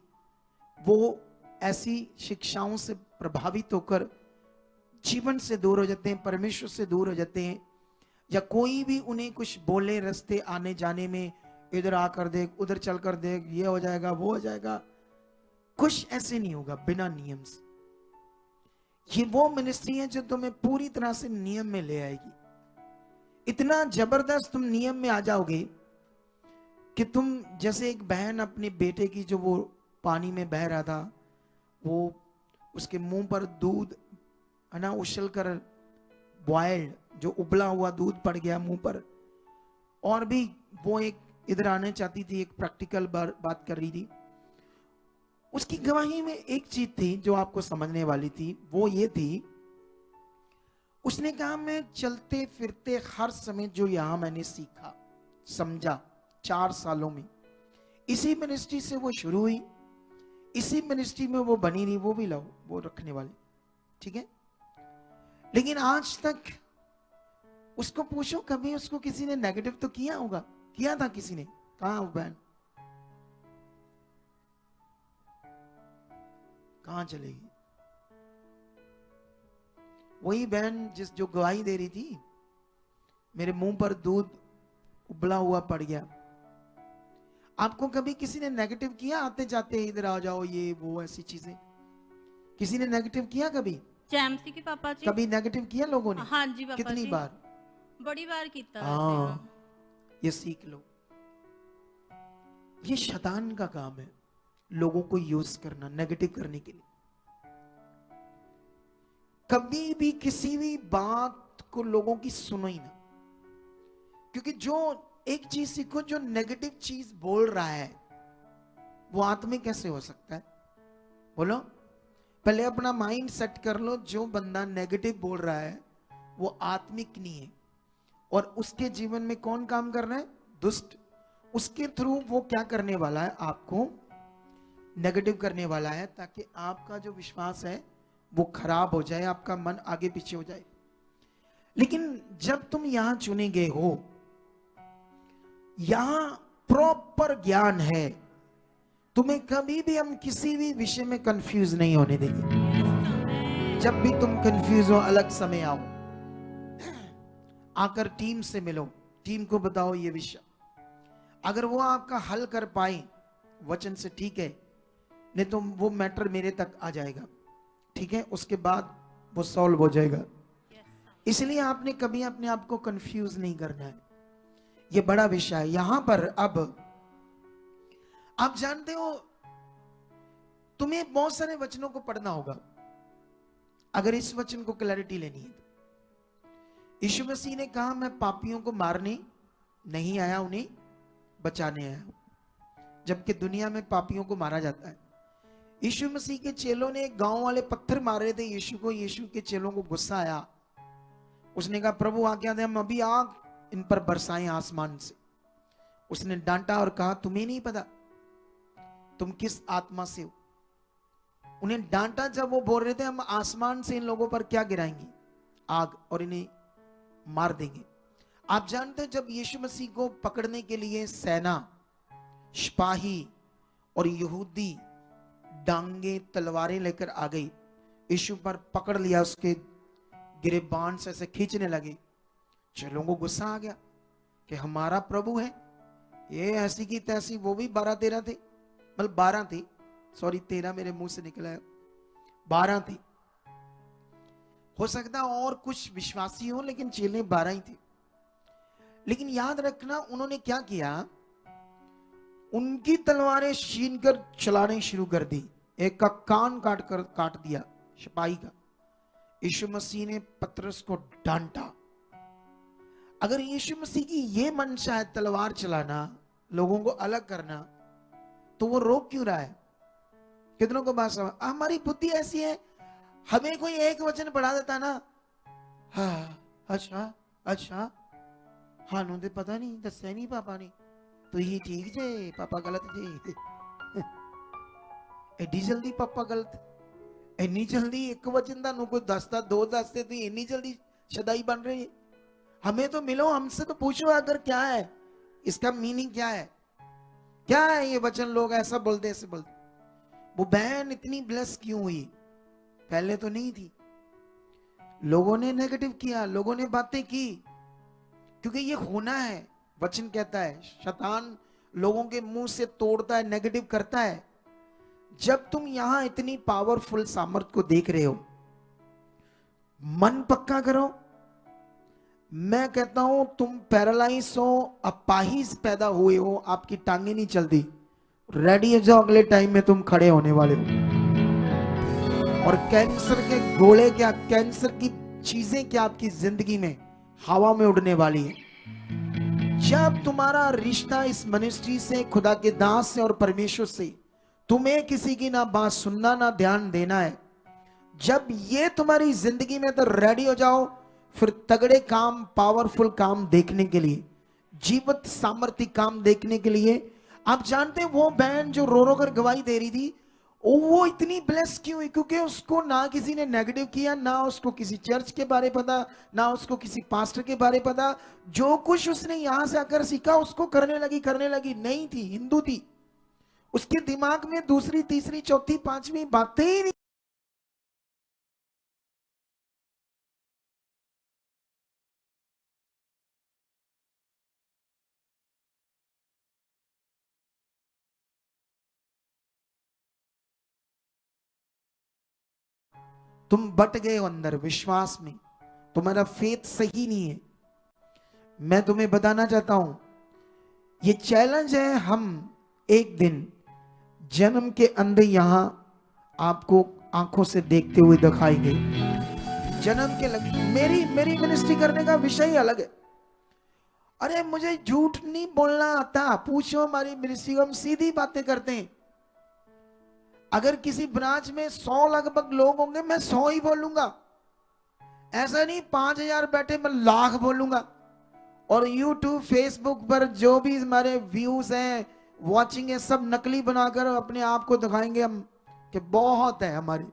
वो ऐसी शिक्षाओं से प्रभावित होकर जीवन से दूर हो जाते हैं, परमेश्वर से दूर हो जाते हैं। या कोई भी उन्हें कुछ बोले रास्ते आने जाने में, इधर आकर देख, उधर चलकर देख, ये हो जाएगा, वो हो जाएगा, कुछ ऐसे नहीं होगा बिना नियम से। ये वो मिनिस्ट्री है जो तुम्हें पूरी तरह से नियम में ले आएगी। इतना जबरदस्त तुम नियम में आ जाओगे कि तुम जैसे एक बहन अपने बेटे की, जो वो पानी में बह रहा था, वो उसके मुंह पर दूध है ना उछल कर, बॉइल्ड जो उबला हुआ दूध पड़ गया मुंह पर, और भी वो एक इधर आने चाहती थी, एक प्रैक्टिकल बात कर रही थी। उसकी गवाही में एक चीज थी जो आपको समझने वाली थी, वो ये थी, उसने कहा मैं चलते फिरते हर समय जो यहां मैंने सीखा समझा 4 सालों में, इसी मिनिस्ट्री से वो शुरू हुई, इसी मिनिस्ट्री में वो बनी रही, वो भी लो वो रखने वाली, ठीक है। लेकिन आज तक उसको पूछो, कभी उसको किसी ने नेगेटिव तो किया होगा? किया था किसी ने? कहां वो बहन, कहां चलेगी? वही बहन जो गवाही दे रही थी, मेरे मुंह पर दूध उबला हुआ पड़ गया। आपको कभी किसी ने नेगेटिव किया? आते जाते इधर आ जाओ, ये वो ऐसी चीजें किसी ने नेगेटिव किया कभी? जैमसी के पापा जी कभी नेगेटिव किया लोगों ने? हाँ जी पापा कितनी जी, बार? बड़ी बार कीता। हाँ, ये सीख लो, ये शैतान का काम है, लोगों को यूज करना नेगेटिव करने के लिए। कभी भी किसी भी बात को लोगों की सुनो ही ना, क्योंकि जो एक चीज सीखो, जो नेगेटिव चीज बोल रहा है वो आत्मिक कैसे हो सकता है? बोलो, पहले अपना माइंड सेट कर लो, जो बंदा नेगेटिव बोल रहा है वो आत्मिक नहीं है, और उसके जीवन में कौन काम कर रहा है? दुष्ट। उसके थ्रू वो क्या करने वाला है? आपको नेगेटिव करने वाला है, ताकि आपका जो विश्वास है वो खराब हो जाए, आपका मन आगे पीछे हो जाए। लेकिन जब तुम यहां चुने गए हो, यहां प्रॉपर ज्ञान है, तुम्हें कभी भी हम किसी भी विषय में कंफ्यूज नहीं होने देंगे। जब भी तुम कंफ्यूज हो, अलग समय आओ, आकर टीम से मिलो, टीम को बताओ ये विषय, अगर वो आपका हल कर पाए वचन से, ठीक है, नहीं तो वो मैटर मेरे तक आ जाएगा, ठीक है, उसके बाद वो सॉल्व हो जाएगा। इसलिए आपने कभी अपने आप को कंफ्यूज नहीं करना है, ये बड़ा विषय है। यहां पर अब आप जानते हो, तुम्हें बहुत सारे वचनों को पढ़ना होगा अगर इस वचन को क्लैरिटी लेनी है। यीशु मसीह ने कहा, मैं पापियों को मारने नहीं आया, उन्हें बचाने आया हूं, जबकि दुनिया में पापियों को मारा जाता है। यीशु मसीह के चेलों ने गांव वाले पत्थर मारे थे यीशु को, यीशु के चेलों को गुस्सा आया, उसने कहा प्रभु आज्ञा दे, हम अभी आग इन पर बरसाएं आसमान से। उसने डांटा और कहा, तुम्हें नहीं पता तुम किस आत्मा से हो। उन्हें डांटा जब वो बोल रहे थे, हम आसमान से इन लोगों पर क्या गिराएंगे? आग, और इन्हें मार देंगे। आप जानते हो, जब यीशु मसीह को पकड़ने के लिए सेना, सिपाही और यहूदी डांगे तलवारें लेकर आ गई, यीशु पर पकड़ लिया, उसके गिरेबान से ऐसे खींचने लगे, चेलों को गुस्सा आ गया कि हमारा प्रभु है ये, ऐसी की तैसी। वो भी 12-13 थे, मतलब 12 थे, सॉरी 13 मेरे मुंह से निकला है, 12 थे। हो सकता और कुछ विश्वासी हो, लेकिन चेले 12 ही थे। लेकिन याद रखना, उन्होंने क्या किया, उनकी तलवारें छीन कर चलाने शुरू कर दी। एक का कान काट दिया सिपाही का। यीशु मसीह ने पतरस को डांटा। अगर यीशु मसीह की ये मंशा है तलवार चलाना, लोगों को अलग करना, तो वो रोक क्यों रहा है? कितनों को बात समझ? हमारी बुद्धि ऐसी है, हमें कोई एक वचन पढ़ा देता ना, हाँ अच्छा अच्छा, हाँ नु पता नहीं, दस्या नहीं पापा ने, तो ये ठीक जे पापा गलत जे। एडी जल्दी पापा गलत, इन्नी जल्दी एक वचन दा कोई दसदा, दो दसते, तो इन्नी जल्दी शदाई बन रही है। हमें तो मिलो, हमसे तो पूछो अगर क्या है इसका मीनिंग, क्या है, क्या है ये वचन, लोग ऐसा बोलते ऐसे बोलते। वो बहन इतनी ब्लेस क्यों हुई? पहले तो नहीं थी, लोगों ने नेगेटिव किया, लोगों ने बातें की, क्योंकि ये होना है। वचन कहता है शैतान लोगों के मुंह से तोड़ता है, नेगेटिव करता है। जब तुम यहां इतनी पावरफुल सामर्थ को देख रहे हो, मन पक्का करो। मैं कहता हूं तुम पैरालाइज हो, अपाहिज पैदा हुए हो, आपकी टांगे नहीं चलती, रेडी हो जाओ, अगले टाइम में तुम खड़े होने वाले हो। और कैंसर के गोले क्या, कैंसर की चीजें क्या आपकी जिंदगी में हवा में उड़ने वाली है। जब तुम्हारा रिश्ता इस मिनिस्ट्री से, खुदा के दास से और परमेश्वर से, तुम्हें किसी की ना बात सुनना ना ध्यान देना है, जब ये तुम्हारी जिंदगी में, तो रेडी हो जाओ फिर तगड़े काम, पावरफुल काम देखने के लिए, जीवित सामर्थ्य काम देखने के लिए। आप जानते हैं वो बहन जो रो रो कर गवाही दे रही थी, वो इतनी ब्लेस क्यों हुई? क्योंकि उसको ना किसी ने नेगेटिव किया, ना उसको किसी चर्च के बारे पता, ना उसको किसी पास्टर के बारे पता। जो कुछ उसने यहां से आकर सीखा उसको करने लगी। नहीं थी, हिंदू थी, उसके दिमाग में दूसरी तीसरी चौथी पांचवी बातें ही नहीं। तुम बट गए हो अंदर विश्वास में, तुम्हारा फेथ सही नहीं है। मैं तुम्हें बताना चाहता हूं, ये चैलेंज है। हम एक दिन जन्म के अंदर यहां आपको आंखों से देखते हुए दिखाएंगे। जन्म के मेरी मिनिस्ट्री करने का विषय ही अलग है। अरे मुझे झूठ नहीं बोलना आता, पूछो हमारी मिनिस्ट्री को, हम सीधी बातें करते हैं। अगर किसी ब्रांच में 100 लगभग लोग होंगे, मैं 100 ही बोलूंगा। ऐसा नहीं 5000 बैठे मैं लाख बोलूंगा। और YouTube, Facebook पर जो भी हमारे व्यूज हैं, वॉचिंग है, सब नकली बनाकर अपने आप को दिखाएंगे हम कि बहुत है हमारी।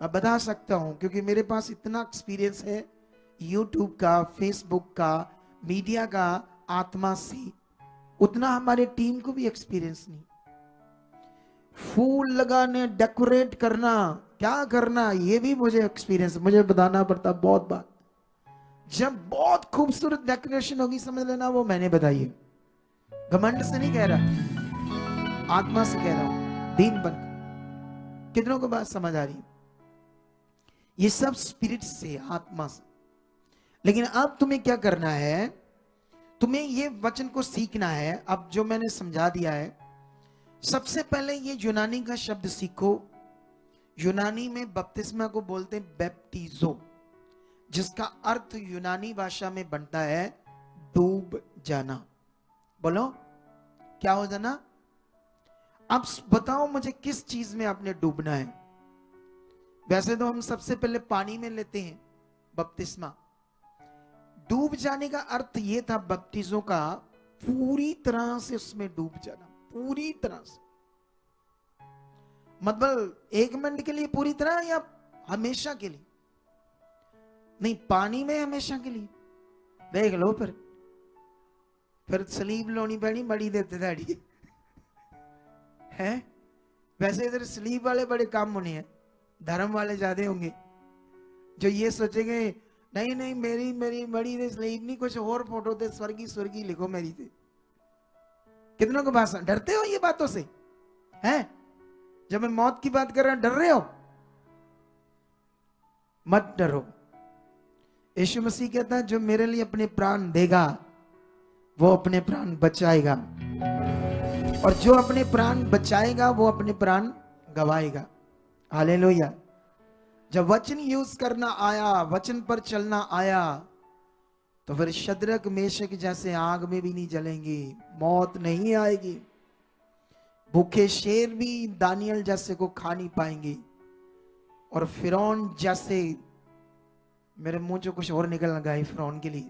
मैं बता सकता हूं क्योंकि मेरे पास इतना एक्सपीरियंस है YouTube का, Facebook का, मीडिया का, आत्मा से। उतना हमारे टीम को भी एक्सपीरियंस नहीं। फूल लगाने, डेकोरेट करना, क्या करना, ये भी मुझे एक्सपीरियंस, मुझे बताना पड़ता बहुत बात। जब बहुत खूबसूरत डेकोरेशन होगी, समझ लेना वो मैंने बताई है। घमंड से नहीं कह रहा, आत्मा से कह रहा हूं, दीन बन। कितनों को बात समझ आ रही है? ये सब स्पिरिट से, आत्मा से। लेकिन अब तुम्हें क्या करना है? तुम्हें ये वचन को सीखना है। अब जो मैंने समझा दिया है, सबसे पहले ये यूनानी का शब्द सीखो। यूनानी में बपतिस्मा को बोलते हैं बैप्टिजो, जिसका अर्थ यूनानी भाषा में बनता है डूब जाना। बोलो क्या हो जाना? अब बताओ मुझे किस चीज में आपने डूबना है? वैसे तो हम सबसे पहले पानी में लेते हैं बपतिस्मा। डूब जाने का अर्थ यह था बपतिजों का, पूरी तरह से उसमें डूब जाना, पूरी तरह से। मतलब 1 मिनट के लिए पूरी तरह, या हमेशा के लिए? नहीं, पानी में हमेशा के लिए। देख लो फिर स्लीप लोनी पैनी, बड़ी देते दाड़ी है। वैसे इधर स्लीप वाले बड़े कम होने हैं, धर्म वाले ज्यादा होंगे जो ये सोचेंगे नहीं नहीं मेरी बड़ी दे स्लीप नहीं, कुछ और फोटो दे, स्वर्गी लिखो मेरी दे। कितनों को भाषा डरते हो ये बातों से? हैं? जब मैं मौत की बात कर रहा हूं डर रहे हो? मत डरो। यीशु मसीह कहता है जो मेरे लिए अपने प्राण देगा वो अपने प्राण बचाएगा, और जो अपने प्राण बचाएगा वो अपने प्राण गवाएगा। हालेलुया। जब वचन यूज करना आया, वचन पर चलना आया, तो फिर शद्रक मेशक जैसे आग में भी नहीं जलेंगे, मौत नहीं आएगी। भूखे शेर भी दानियल जैसे को खा नहीं पाएंगे, और फिरौन जैसे, मेरे मुंह से कुछ और निकल लगा है फिरौन के लिए,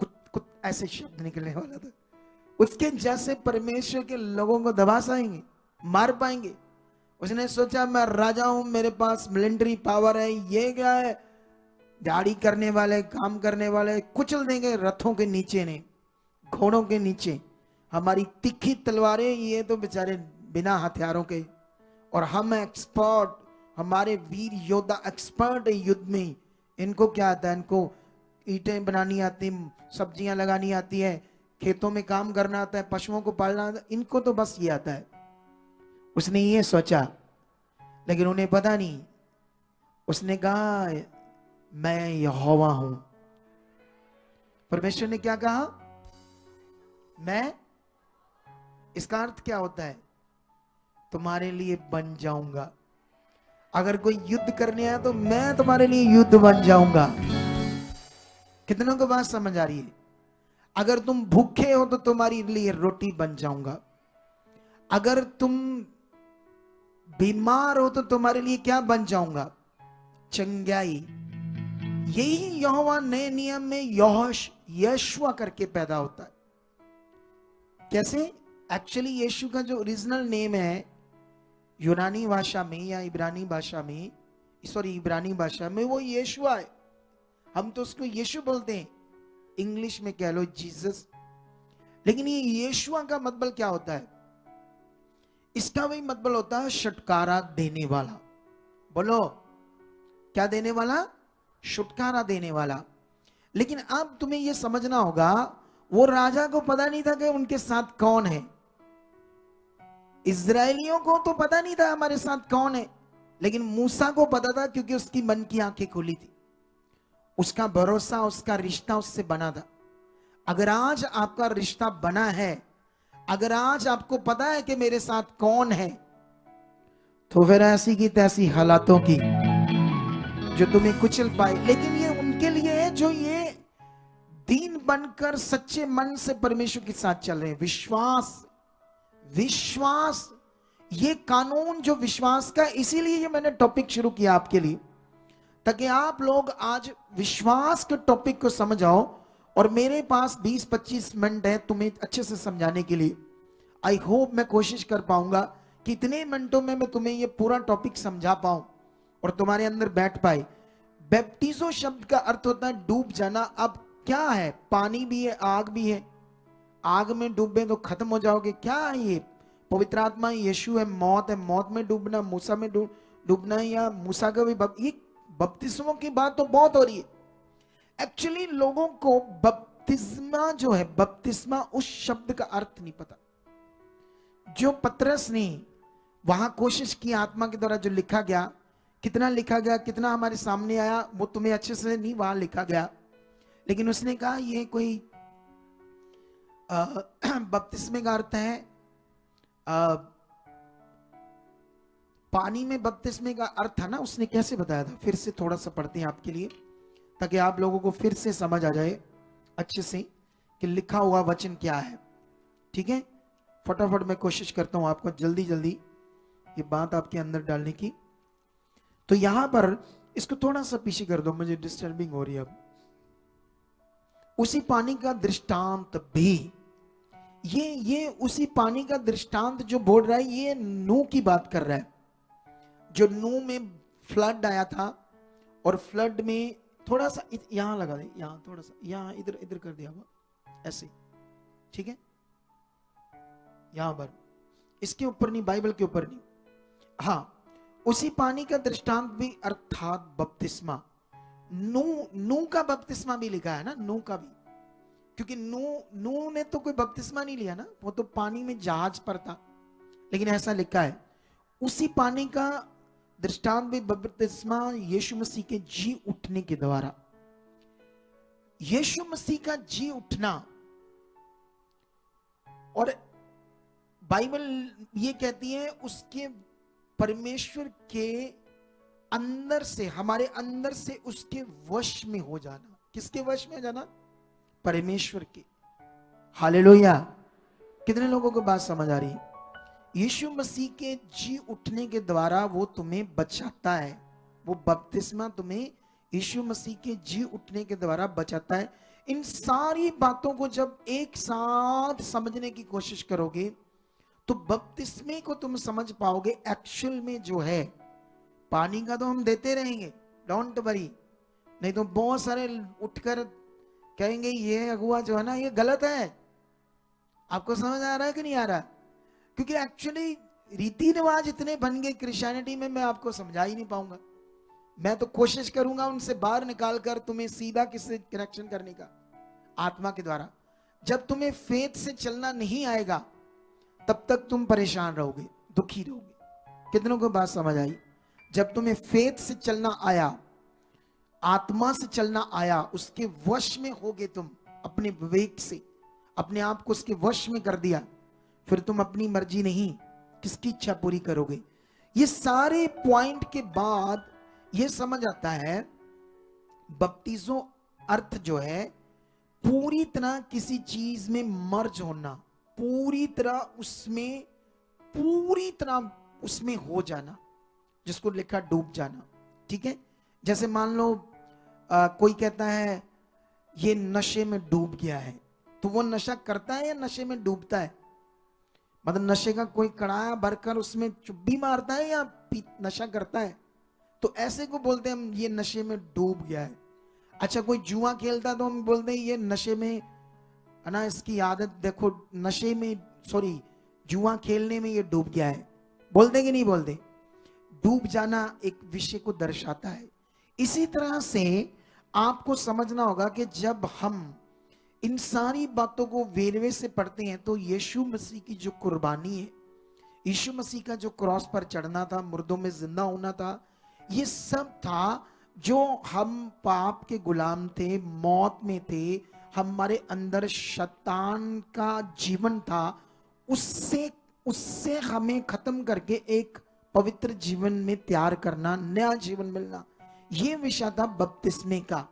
कुछ कुछ ऐसे शब्द निकलने वाला था, उसके जैसे परमेश्वर के लोगों को दबा पाएंगे, मार पाएंगे। उसने सोचा मैं राजा हूं, मेरे पास मिलिट्री पावर है, ये क्या है, दाढ़ी करने वाले, काम करने वाले कुचल देंगे रथों के नीचे ने, घोड़ों के नीचे, हमारी तीखी तलवारें, ये तो बेचारे बिना हथियारों के, और हम एक्सपर्ट, हमारे वीर योद्धा एक्सपर्ट है युद्ध में, इनको क्या आता है, इनको ईंटें बनानी आती, सब्जियां लगानी आती है, खेतों में काम करना आता है, पशुओं को पालना आता है, इनको तो बस ये आता है। उसने ये सोचा, लेकिन उन्हें पता नहीं। उसने कहा मैं यहोवा हूं। परमेश्वर ने क्या कहा, मैं, इसका अर्थ क्या होता है, तुम्हारे लिए बन जाऊंगा। अगर कोई युद्ध करने आया तो मैं तुम्हारे लिए युद्ध बन जाऊंगा। कितनों को बात समझ आ रही है? अगर तुम भूखे हो तो तुम्हारे लिए रोटी बन जाऊंगा। अगर तुम बीमार हो तो तुम्हारे लिए क्या बन जाऊंगा, चंगाई। यही यहोवा नए नियम में यहोशुआ करके पैदा होता है। कैसे? एक्चुअली यीशु का जो ओरिजिनल नेम है यूनानी भाषा में या इब्रानी भाषा में, सॉरी इब्रानी भाषा में, वो यीशुआ है। हम तो उसको यीशु बोलते हैं, इंग्लिश में कह लो जीसस। लेकिन ये यीशुआ का मतलब क्या होता है? इसका वही मतलब होता है छुटकारा देने वाला। बोलो क्या देने वाला? छुटकारा देने वाला। लेकिन अब तुम्हें यह समझना होगा, वो राजा को पता नहीं था कि उनके साथ कौन है। इजरायलियों को तो पता नहीं था हमारे साथ कौन है, लेकिन मूसा को पता था, क्योंकि उसकी मन की आंखें खुली थी, उसका भरोसा, उसका रिश्ता उससे बना था। अगर आज आपका रिश्ता बना है, अगर आज आपको पता है कि मेरे साथ कौन है, तो फिर ऐसी की तैसी हालातों की जो तुम्हें कुचल पाए। लेकिन ये उनके लिए है जो ये दीन बनकर सच्चे मन से परमेश्वर के साथ चल रहे हैं। विश्वास, विश्वास, ये कानून जो विश्वास का, इसीलिए ये मैंने टॉपिक शुरू किया आपके लिए, ताकि आप लोग आज विश्वास के टॉपिक को समझ आओ। और मेरे पास 20-25 मिनट है तुम्हें अच्छे से समझाने के लिए। आई होप मैं कोशिश कर पाऊंगा कि इतने मिनटों में मैं तुम्हें ये पूरा टॉपिक समझा पाऊं और तुम्हारे अंदर बैठ पाए। बैप्टिजो शब्द का अर्थ होता है डूब जाना। अब क्या है? पानी भी है, आग भी है। आग में डूबे तो खत्म हो जाओगे। क्या है ये? पवित्र आत्मा, यीशु है, मौत है, मौत में डूबना, मूसा में डूबना, या मूसा का भी ये बपतिस्मों की बात तो बहुत हो रही है। एक्चुअली लोगों को बपतिस्मा जो है, बपतिस्मा उस शब्द का अर्थ नहीं पता। जो पतरस ने वहां कोशिश की, आत्मा के द्वारा जो लिखा गया, कितना लिखा गया, कितना हमारे सामने आया, वो तुम्हें अच्छे से नहीं वहां लिखा गया। लेकिन उसने कहा ये कोई बपतिस्मे का अर्थ है पानी में बपतिस्मे का अर्थ था ना, उसने कैसे बताया था? फिर से थोड़ा सा पढ़ते हैं आपके लिए, ताकि आप लोगों को फिर से समझ आ जाए अच्छे से कि लिखा हुआ वचन क्या है। ठीक है, फटाफट मैं कोशिश करता हूं आपको जल्दी जल्दी ये बात आपके अंदर डालने की। तो यहां पर इसको थोड़ा सा पीछे कर दो, मुझे डिस्टर्बिंग हो रही है अब। उसी पानी का दृष्टांत भी, ये उसी पानी का दृष्टांत जो बोल रहा है, ये नूह की बात कर रहा है। जो नूह में फ्लड आया था, और फ्लड में थोड़ा सा यहां लगा दे, यहां थोड़ा सा, यहां इधर इधर कर दिया हुआ ऐसे, ठीक है, यहां पर, इसके ऊपर नहीं, बाइबल के ऊपर नहीं। हाँ, उसी पानी का दृष्टांत भी अर्थात बपतिस्मा। नूह का बपतिस्मा भी लिखा है ना, नूह का भी, क्योंकि नूह ने तो कोई बपतिस्मा नहीं लिया ना, वो तो पानी में जहाज पर था। लेकिन ऐसा लिखा है उसी पानी का दृष्टांत भी बपतिस्मा यीशु मसीह के जी उठने के द्वारा। यीशु मसीह का जी उठना, और बाइबल ये कहती है उसके परमेश्वर के अंदर से, हमारे अंदर से उसके वश में हो जाना। किसके वश में जाना? परमेश्वर के। हालेलुया। कितने लोगों को बात समझ आ रही है? यीशु मसीह के जी उठने के द्वारा वो तुम्हें बचाता है। वो बपतिस्मा तुम्हें यीशु मसीह के जी उठने के द्वारा बचाता है। इन सारी बातों को जब एक साथ समझने की कोशिश करोगे तो बपतिस्मे को तुम समझ पाओगे। एक्चुअल में जो है, पानी का तो हम देते रहेंगे, डोंट वरी, नहीं तो बहुत सारे उठकर कहेंगे ये अगुआ जो है ना ये गलत है। आपको समझ आ रहा है कि नहीं आ रहा? क्योंकि एक्चुअली रीति रिवाज इतने बन गए क्रिश्चियनिटी में, मैं आपको समझा ही नहीं पाऊंगा। मैं तो कोशिश करूंगा उनसे बाहर निकालकर तुम्हें सीधा किससे कनेक्शन करने का, आत्मा के द्वारा। जब तुम्हें फेथ से चलना नहीं आएगा तब तक तुम परेशान रहोगे, दुखी रहोगे। कितनों को बात समझ आई? जब तुम्हें फेथ से चलना आया, आत्मा से चलना आया, उसके वश में होगे तुम, अपने विवेक से अपने आप को उसके वश में कर दिया, फिर तुम अपनी मर्जी नहीं किसकी इच्छा पूरी करोगे। ये सारे पॉइंट के बाद ये समझ आता है बपतिस्मो अर्थ जो है पूरी तरह किसी चीज में मर्ज होना, पूरी तरह उसमें हो जाना, जिसको लिखा डूब जाना। ठीक है, जैसे मान लो कोई कहता है ये नशे में डूब गया है, तो वो नशा करता है या नशे में डूबता है? मतलब नशे का कोई कड़ाया भरकर उसमें चुप्पी मारता है या नशा करता है? तो ऐसे को बोलते हैं हम ये नशे में डूब गया है। अच्छा, कोई जुआ खेलता तो हम बोलते हैं ये नशे में है ना, इसकी आदत देखो, नशे में सॉरी जुआ खेलने में ये डूब गया है। बोलते कि नहीं बोलते? डूब जाना एक विषय को दर्शाता है। इसी तरह से आपको समझना होगा कि जब हम इन सारी बातों को वेरवे से पढ़ते हैं तो यीशु मसीह की जो कुर्बानी है, यीशु मसीह का जो क्रॉस पर चढ़ना था, मुर्दों में जिंदा होना था, ये सब था जो हम पाप के गुलाम थे, मौत में थे, हमारे अंदर शैतान का जीवन था, उससे हमें खत्म करके एक पवित्र जीवन में तैयार करना, नया जीवन मिलना, ये विषय था बपतिस्मे का।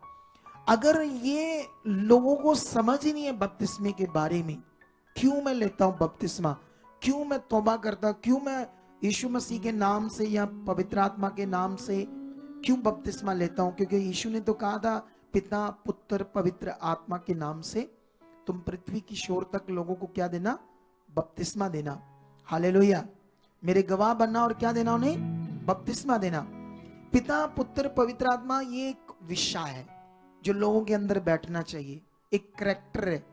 अगर ये लोगों को समझ ही नहीं है बपतिस्मे के बारे में, क्यों मैं लेता हूं बपतिस्मा, क्यों मैं तौबा करता, क्यों मैं यीशु मसीह के नाम से या पवित्र आत्मा के नाम से क्यों बपतिस्मा लेता हूं? क्योंकि यीशु ने तो कहा था पिता पुत्र पवित्र आत्मा के नाम से तुम पृथ्वी की शोर तक लोगों को क्या देना? बपतिस्मा देना। हालेलुया। मेरे गवाह बनना और क्या देना उन्हें? बपतिस्मा देना। पिता पुत्र पवित्र आत्मा ये एक विषय है जो लोगों के अंदर बैठना चाहिए। एक करैक्टर है,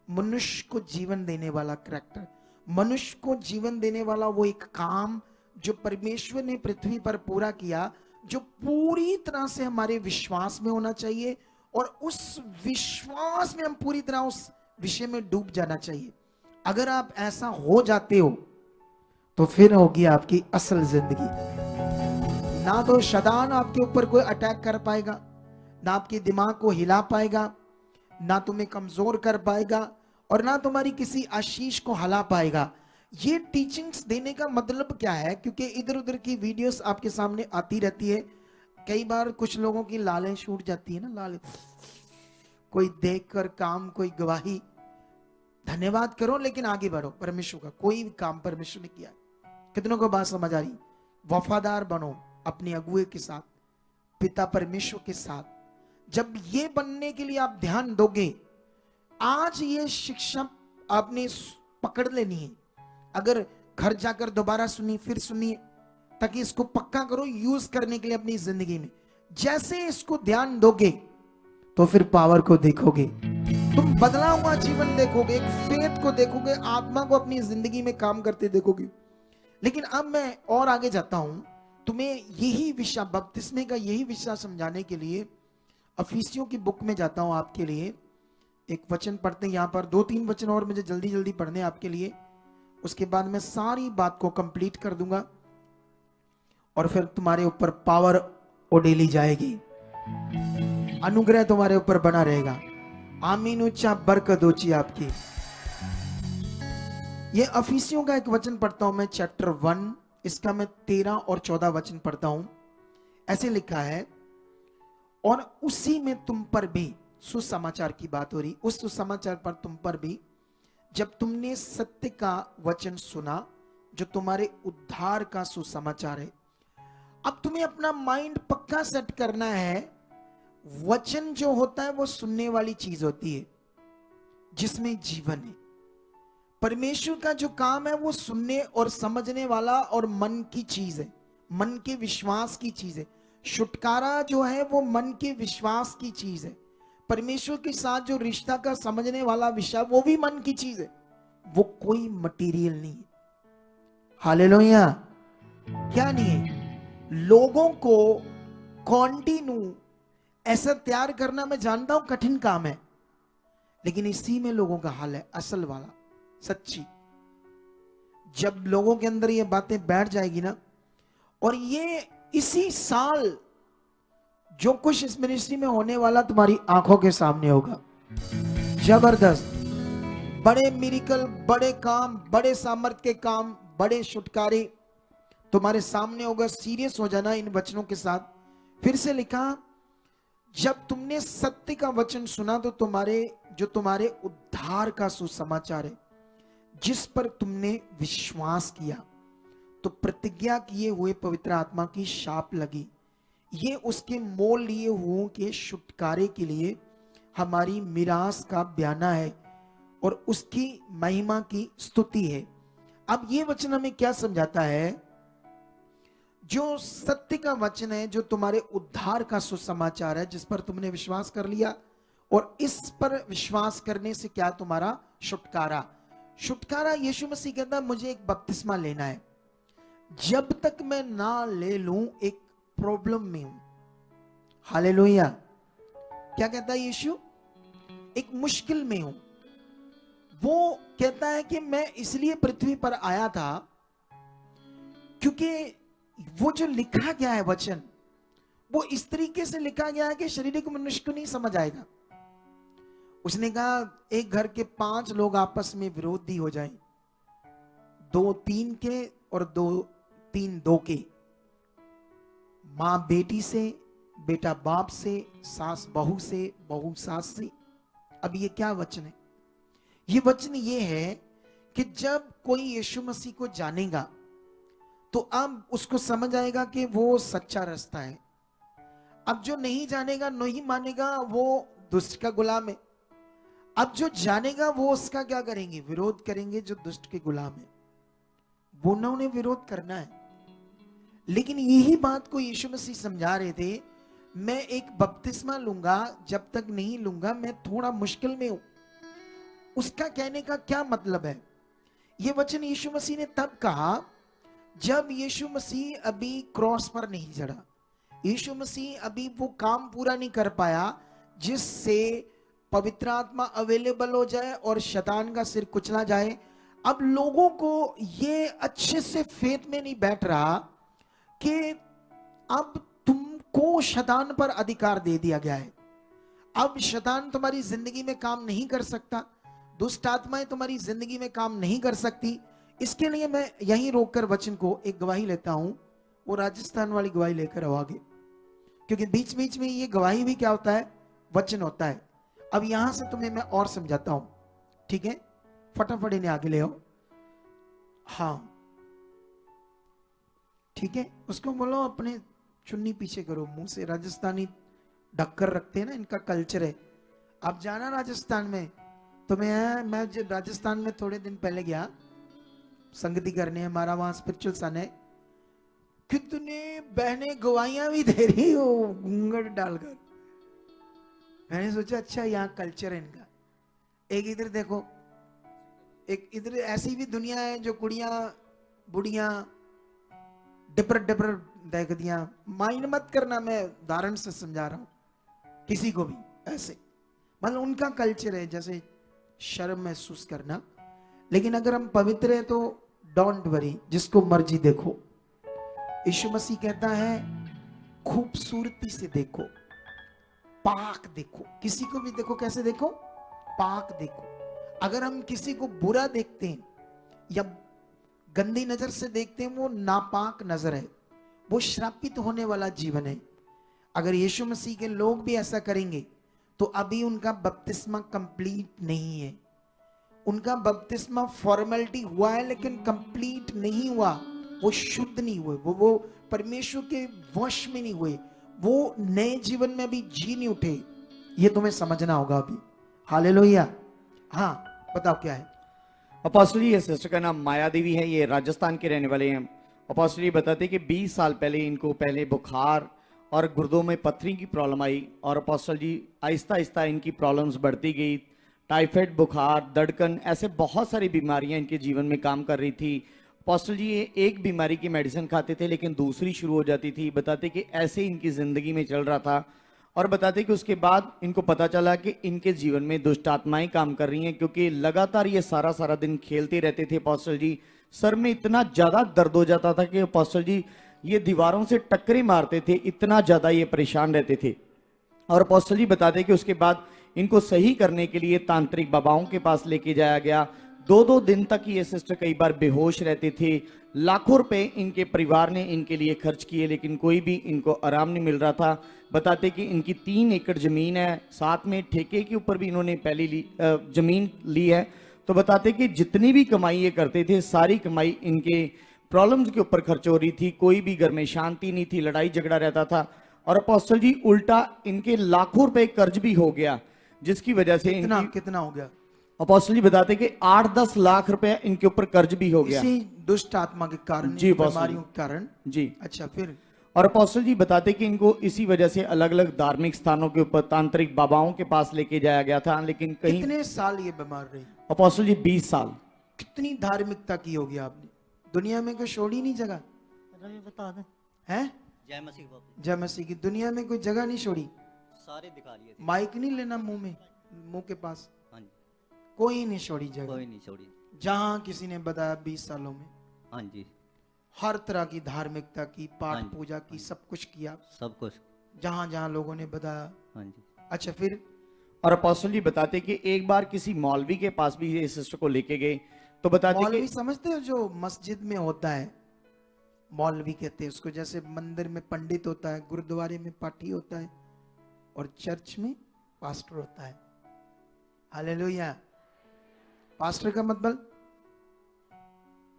मनुष्य को जीवन देने वाला करैक्टर, मनुष्य को जीवन देने वाला वो एक काम जो परमेश्वर ने पृथ्वी पर पूरा किया, जो पूरी तरह से हमारे विश्वास में होना चाहिए और उस विश्वास में हम पूरी तरह उस विषय में डूब जाना चाहिए। अगर आप ऐसा हो जाते हो तो फिर होगी आपकी असल जिंदगी। ना तो शैतान आपके ऊपर कोई अटैक कर पाएगा, ना आपके दिमाग को हिला पाएगा, ना तुम्हें कमजोर कर पाएगा और ना तुम्हारी किसी आशीष को हिला पाएगा। ये टीचिंग्स देने का मतलब क्या है? क्योंकि इधर उधर की वीडियोस आपके सामने आती रहती है, कई बार कुछ लोगों की लालें छूट जाती है ना, लालें, कोई देखकर काम, कोई गवाही, धन्यवाद करो लेकिन आगे बढ़ो। परमेश्वर का कोई भी काम परमेश्वर ने किया है। कितनों को बात समझ आ रही? वफादार बनो अपने अगुए के साथ, पिता परमेश्वर के साथ। जब ये बनने के लिए आप ध्यान दोगे, आज ये शिक्षा आपने पकड़ लेनी है। अगर घर जाकर दोबारा सुनिए, फिर सुनिए, ताकि इसको पक्का करो यूज करने के लिए अपनी जिंदगी में। जैसे इसको ध्यान दोगे तो फिर पावर को देखोगे, तुम बदला हुआ जीवन देखोगे, एक फेथ को देखोगे, आत्मा को अपनी जिंदगी में काम करते देखोगे। लेकिन अब मैं और आगे जाता हूं, तुम्हें यही विषय, बपतिस्मे का यही विषय समझाने के लिए अफिसियों की बुक में जाता हूं। आपके लिए एक वचन पढ़ते हैं, यहां पर 2-3 वचन और मुझे जल्दी जल्दी पढ़ने आपके लिए, उसके बाद मैं सारी बात को कंप्लीट कर दूंगा और फिर तुम्हारे ऊपर पावर उड़ेली जाएगी, अनुग्रह तुम्हारे ऊपर बना रहेगा। आमीन, उच्चा बरकत होची आपकी। ये अफिसियों का एक वचन पढ़ता हूं मैं, चैप्टर 1, इसका मैं 13 और 14 वचन पढ़ता हूं। ऐसे लिखा है, और उसी में तुम पर भी, सुसमाचार की बात हो रही, उस सुसमाचार पर तुम पर भी, जब तुमने सत्य का वचन सुना जो तुम्हारे उद्धार का सुसमाचार है। अब तुम्हें अपना माइंड पक्का सेट करना है। वचन जो होता है वो सुनने वाली चीज होती है जिसमें जीवन है। परमेश्वर का जो काम है वो सुनने और समझने वाला और मन की चीज है, मन के विश्वास की चीज है। छुटकारा जो है वो मन के विश्वास की चीज है। परमेश्वर के साथ जो रिश्ता का समझने वाला विषय वो भी मन की चीज है, वो कोई मटेरियल नहीं है। हालेलुया। क्या नहीं है? लोगों को कॉन्टिन्यू ऐसा तैयार करना, मैं जानता हूं कठिन काम है, लेकिन इसी में लोगों का हाल है असल वाला, सच्ची। जब लोगों के अंदर ये बातें बैठ जाएगी ना, और ये इसी साल जो कुछ इस मिनिस्ट्री में होने वाला तुम्हारी आंखों के सामने होगा। जबरदस्त बड़े मिरेकल, बड़े काम, बड़े सामर्थ के काम, बड़े छुटकारे तुम्हारे सामने होगा। सीरियस हो जाना इन वचनों के साथ। फिर से लिखा, जब तुमने सत्य का वचन सुना तो तुम्हारे उद्धार का सुसमाचार है, जिस पर तुमने विश्वास किया, तो प्रतिज्ञा किए हुए पवित्र आत्मा की शाप लगी। ये उसके मोल लिए हुओं के छुटकारे के लिए हमारी मिरास का बयाना है और उसकी महिमा की स्तुति है। अब ये वचन हमें क्या समझाता है? जो सत्य का वचन है, जो तुम्हारे उद्धार का सुसमाचार है, जिस पर तुमने विश्वास कर लिया, और इस पर विश्वास करने से क्या तुम्हारा छुटकारा। छुटकारा यीशु मसीह कहता है मुझे एक बपतिस्मा लेना है। जब तक मैं ना ले लूं एक प्रॉब्लम में हूं। हालेलुया। क्या कहता है यीशु? एक मुश्किल में हूं। वो कहता है कि मैं इसलिए पृथ्वी पर आया था क्योंकि वो जो लिखा गया है वचन, वो इस तरीके से लिखा गया है कि शारीरिक मनुष्य को नहीं समझ आएगा। उसने कहा एक घर के 5 लोग आपस में विरोधी हो जाएं, 2 3 के और 2 3 2 के, मां बेटी से, बेटा बाप से, सास बहू से, बहू सास से। अब ये क्या वचन है? ये वचन ये है कि जब कोई यीशु मसीह को जानेगा तो अब उसको समझ आएगा कि वो सच्चा रास्ता है। अब जो नहीं जानेगा, नहीं मानेगा, वो दुष्ट का गुलाम है। अब जो जानेगा वो उसका क्या करेंगे? विरोध करेंगे। जो दुष्ट के गुलाम है वो ना उन्हें विरोध करना है। लेकिन यही बात को यीशु मसीह समझा रहे थे, मैं एक बपतिस्मा लूंगा, जब तक नहीं लूंगा मैं थोड़ा मुश्किल में हूं। उसका कहने का क्या मतलब है? यह वचन यीशु मसीह ने तब कहा जब यीशु मसीह अभी क्रॉस पर नहीं चढ़ा। यीशु मसीह अभी वो काम पूरा नहीं कर पाया जिससे पवित्र आत्मा अवेलेबल हो जाए और शैतान का सिर कुचला जाए। अब लोगों को ये अच्छे से फेथ में नहीं बैठ रहा कि अब तुमको शैतान पर अधिकार दे दिया गया है। अब शैतान तुम्हारी जिंदगी में काम नहीं कर सकता, दुष्ट आत्माएं तुम्हारी जिंदगी में काम नहीं कर सकती। इसके लिए मैं यहीं रोककर वचन को एक गवाही लेता हूं, वो राजस्थान वाली गवाही लेकर आओ आगे, क्योंकि बीच बीच में ये गवाही भी क्या होता है? वचन होता है। अब यहां से तुम्हें मैं और समझाता हूं, ठीक है? फटाफट इन्हें आगे ले आओ। हाँ ठीक है, उसको बोलो अपने चुन्नी पीछे करो, मुंह से। राजस्थानी ढककर रखते हैं ना, इनका कल्चर है। आप जाना राजस्थान में, तो मैं राजस्थान में थोड़े दिन पहले गया संगति करने, हमारा वहां स्पिरिचुअल सन है। कितने बहनें गवाहियां भी दे रही हो घूंघट डालकर। मैंने सोचा अच्छा यहाँ कल्चर है इनका। एक इधर देखो, एक इधर ऐसी भी दुनिया है जो कुड़ियां बुढ़ियां डिपर डिपर देख दिया। माइंड मत करना, मैं उदाहरण से समझा रहा हूं किसी को भी ऐसे, मतलब उनका कल्चर है जैसे शर्म महसूस करना। लेकिन अगर हम पवित्र हैं तो डोंट वरी, जिसको मर्जी देखो। यीशु मसीह कहता है खूबसूरती से देखो, पाक देखो। किसी को भी देखो, कैसे देखो? पाक देखो। अगर हम किसी को बुरा देखते हैं या गंदी नजर से देखते हैं, वो नापाक नजर है, वो श्रापित होने वाला जीवन है। अगर यीशु मसीह के लोग भी ऐसा करेंगे तो अभी उनका बपतिस्मा कंप्लीट नहीं है। उनका बपतिस्मा फॉर्मेलिटी हुआ है लेकिन कंप्लीट नहीं हुआ, वो शुद्ध नहीं हुए, वो परमेश्वर के वश में नहीं हुए, वो नए जीवन में अभी जी नहीं उठे। ये तुम्हें समझना होगा अभी। हालेलुया। हाँ बताओ क्या है। अपोस्टल जी, ये सिस्टर का नाम माया देवी है, ये राजस्थान के रहने वाले हैं। अपोस्टल जी बताते कि 20 साल पहले इनको पहले बुखार और गुर्दों में पत्थरी की प्रॉब्लम आई, और अपोस्टल जी आहिस्ता आहिस्ता इनकी प्रॉब्लम्स बढ़ती गई। टाइफाइड, बुखार, धड़कन, ऐसे बहुत सारी बीमारियां इनके जीवन में काम कर रही थी। अपोस्टल जी ये एक बीमारी की मेडिसिन खाते थे लेकिन दूसरी शुरू हो जाती थी। बताते कि ऐसे इनकी जिंदगी में चल रहा था, और बताते कि उसके बाद इनको पता चला कि इनके जीवन में दुष्ट आत्माएं काम कर रही हैं, क्योंकि लगातार ये सारा सारा दिन खेलते रहते थे। अपोस्टल जी सर में इतना ज्यादा दर्द हो जाता था कि अपोस्टल जी ये दीवारों से टक्करे मारते थे, इतना ज्यादा ये परेशान रहते थे। और अपोस्टल जी बताते कि उसके बाद इनको सही करने के लिए तांत्रिक बाबाओं के पास लेके जाया गया। 2-2 दिन तक ये सिस्टर कई बार बेहोश रहते थे। लाखों रुपए इनके परिवार ने इनके लिए खर्च किए लेकिन कोई भी इनको आराम नहीं मिल रहा था। बताते कि इनकी 3 एकड़ जमीन है, साथ में ठेके के ऊपर भी इन्होंने पहली जमीन ली है। तो बताते कि जितनी भी कमाई ये करते थे सारी कमाई इनके प्रॉब्लम्स के ऊपर खर्च हो रही थी, कोई भी घर में शांति नहीं थी, लड़ाई झगड़ा रहता था। और अपोस्टल जी उल्टा इनके लाखों रुपए कर्ज भी हो गया, जिसकी वजह से कितना हो गया। अपोस्टल जी बताते कि 8-10 लाख रुपए इनके ऊपर कर्ज भी हो गया, इसी दुष्ट आत्मा के कारण, जी, बीमारियों के कारण जी। अच्छा फिर। और अपोस्टल जी बताते कि इनको इसी वजह से अलग अलग धार्मिक स्थानों के ऊपर तांत्रिक बाबाओं के पास लेके जाया गया था, लेकिन कहीं। कितने साल ये बीमार रही। अपोस्टल जी 20 साल। कितनी धार्मिकता की होगी आपने, दुनिया में कोई छोड़ी नहीं जगह बता दे है। जय मसीह बाबू, जय मसीह की दुनिया में कोई जगह नहीं छोड़ी। सारे दिखा लिए थे। माइक नहीं लेना मुंह में, मुंह के पास। हाँ जी, कोई नहीं छोड़ी जगह, कोई नहीं छोड़ी। जहां किसी ने बताया 20 सालों में हाँ जी, हर तरह की धार्मिकता की, हाँ पाठ जी, पूजा हाँ की, जी। सब कुछ किया सब कुछ। जहां जहां लोगों ने बताया। हाँ जी। अच्छा फिर। और अपोस्टल जी बताते कि एक बार किसी मौलवी के पास भी ये सिस्टर को लेके गए, तो बताते मौलवी कि समझते हो जो मस्जिद में होता है, मौलवी कहते हैं उसको। जैसे मंदिर में पंडित होता है, गुरुद्वारे में पाठी होता है, और चर्च में पास्टर होता है। हालेलुया। पास्टर का मतलब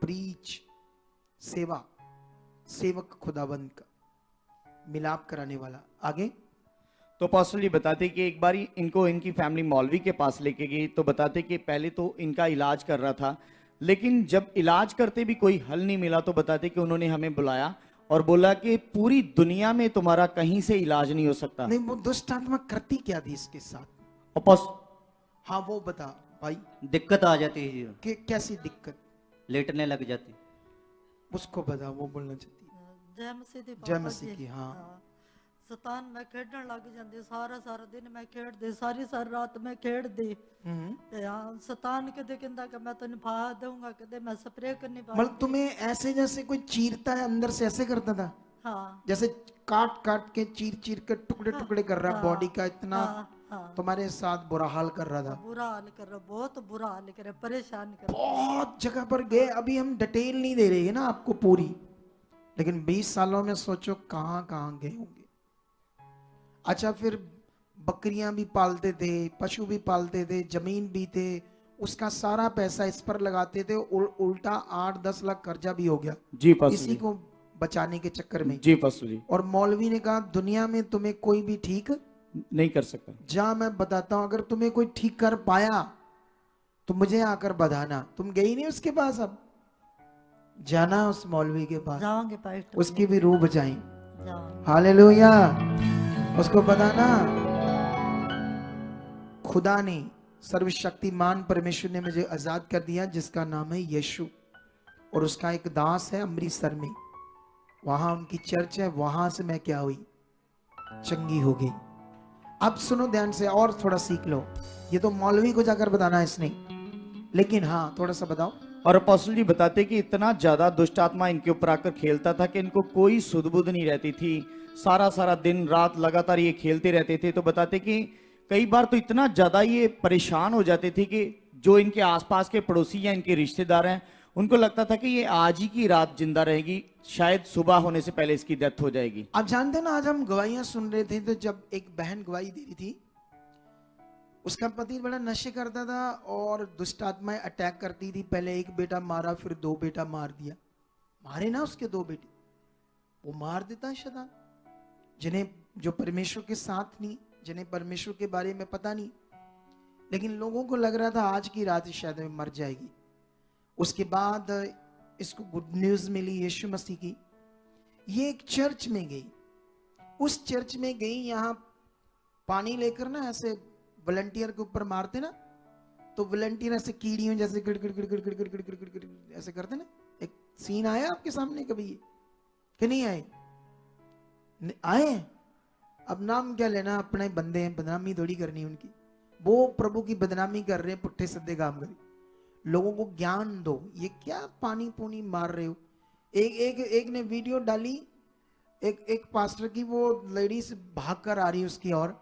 प्रीच, सेवा, सेवक खुदाबंद का, मिलाप कराने वाला। आगे। तो अपोस्टल जी बताते कि एक बार इनको इनकी फैमिली मौलवी के पास लेके गई, तो बताते कि पहले तो इनका इलाज कर रहा था, लेकिन जब इलाज करते भी कोई हल नहीं मिला, तो बताते कि उन्होंने हमें बुलाया और बोला कि पूरी दुनिया में तुम्हारा कहीं से इलाज नहीं हो सकता। नहीं, वो दुष्ट आत्मा करती क्या थी इसके साथ। हाँ वो बता भाई। दिक्कत आ जाती है, कि कैसी दिक्कत। लेटने लग जाती। उसको बता, वो बोलना चाहती है। जय मसीह दी जय बाबा मसीह जी। की। हाँ सतान मैं खेडन लग जांदी, सारा सारा दिन मैं खेड दे, सारी सारी रात मैं खेड दे। ते हाँ सतान कदे कहंदा कि मैं तन्नू फा दूंगा, कदे मैं स्प्रे करनी पा। मतलब तुम्हें ऐसे जैसे कोई चीरता है अंदर से, ऐसे करता था। हाँ जैसे काट काट के चीर चीर के टुकड़े टुकड़े कर रहा है बॉडी का, इतना हाँ। तुम्हारे साथ बुरा हाल कर रहा था। बुरा हाल कर रहा, बहुत बुरा हाल कर रहा, परेशान कर रहा। बहुत जगह पर गए, अभी हम डिटेल नहीं दे रहे हैं ना आपको पूरी, लेकिन 20 सालों में सोचो कहां कहां गए होंगे। अच्छा फिर बकरियां भी पालते थे, पशु भी पालते थे, जमीन भी थे, उसका सारा पैसा इस पर लगाते थे, उल्टा 8-10 लाख कर्जा भी हो गया जी पास्टर इसी जी। को बचाने के चक्कर में। जी पास्टर जी। और मौलवी ने कहा दुनिया में तुम्हें कोई भी ठीक नहीं कर सकता। जा मैं बताता हूं, अगर तुम्हें कोई ठीक कर पाया तो मुझे आकर बताना। तुम गई नहीं उसके पास, अब जाना उस मौलवी के पास, जाओगे पास्टर, उसकी भी रूह बचाई। जाओ। हालेलुया। उसको बताना खुदा ने, सर्वशक्तिमान परमेश्वर ने मुझे आजाद कर दिया, जिसका नाम है यीशु, और उसका एक दास है अमृतसर में, वहां उनकी चर्च है, वहां से मैं क्या हुई, चंगी हो गई। अब सुनो ध्यान से और थोड़ा सीख लो। ये तो मौलवी को जाकर बताना है इसने, लेकिन हाँ थोड़ा सा बताओ। और अपोस्टल जी बताते कि इतना ज्यादा दुष्ट आत्मा इनके ऊपर आकर खेलता था कि इनको कोई सुध बुध नहीं रहती थी, सारा सारा दिन रात लगातार ये खेलते रहते थे। तो बताते कि कई बार तो इतना ज्यादा ये परेशान हो जाते थे कि जो इनके आसपास के पड़ोसी या इनके रिश्तेदार हैं, उनको लगता था कि ये आज ही की रात जिंदा रहेगी, शायद सुबह होने से पहले इसकी डेथ हो जाएगी। आप जानते ना, आज हम गवाहियां सुन रहे थे, तो जब एक बहन गवाही दे रही थी, उसका पति बड़ा नशे करता था और दुष्ट आत्माएं अटैक करती थी। पहले एक बेटा मारा, फिर 2 बेटा मार दिया। मारे ना उसके 2 बेटे, वो मार देता है शैतान, जिन्हें जो परमेश्वर के साथ नहीं, जिन्हें परमेश्वर के बारे में पता नहीं। लेकिन लोगों को लग रहा था आज की रात शायद में मर जाएगी। उसके बाद इसको गुड न्यूज मिली यीशु मसीह की। ये एक चर्च में गई, उस चर्च में गई, यहाँ पानी लेकर ना ऐसे वॉलंटियर के ऊपर मारते ना, तो वॉलंटियर ऐसे कीड़ियों जैसे गिड़ गिड़ गिड़ गिड़ गिड़ गिड़ गिड़ गिड़ गिड़ ऐसे करते ना। एक सीन आया आपके सामने कभी ये कि नहीं आए? आए। अब नाम क्या लेना, अपने बंदे हैं, बदनामी थोड़ी करनी उनकी। वो प्रभु की बदनामी कर रहे हैं, पुट्ठे सीधे काम करे। लोगों को ज्ञान दो, ये क्या पानी पूनी मार रहे हो। एक ने वीडियो डाली, एक पास्टर की, वो लेडीज भाग कर आ रही उसकी और,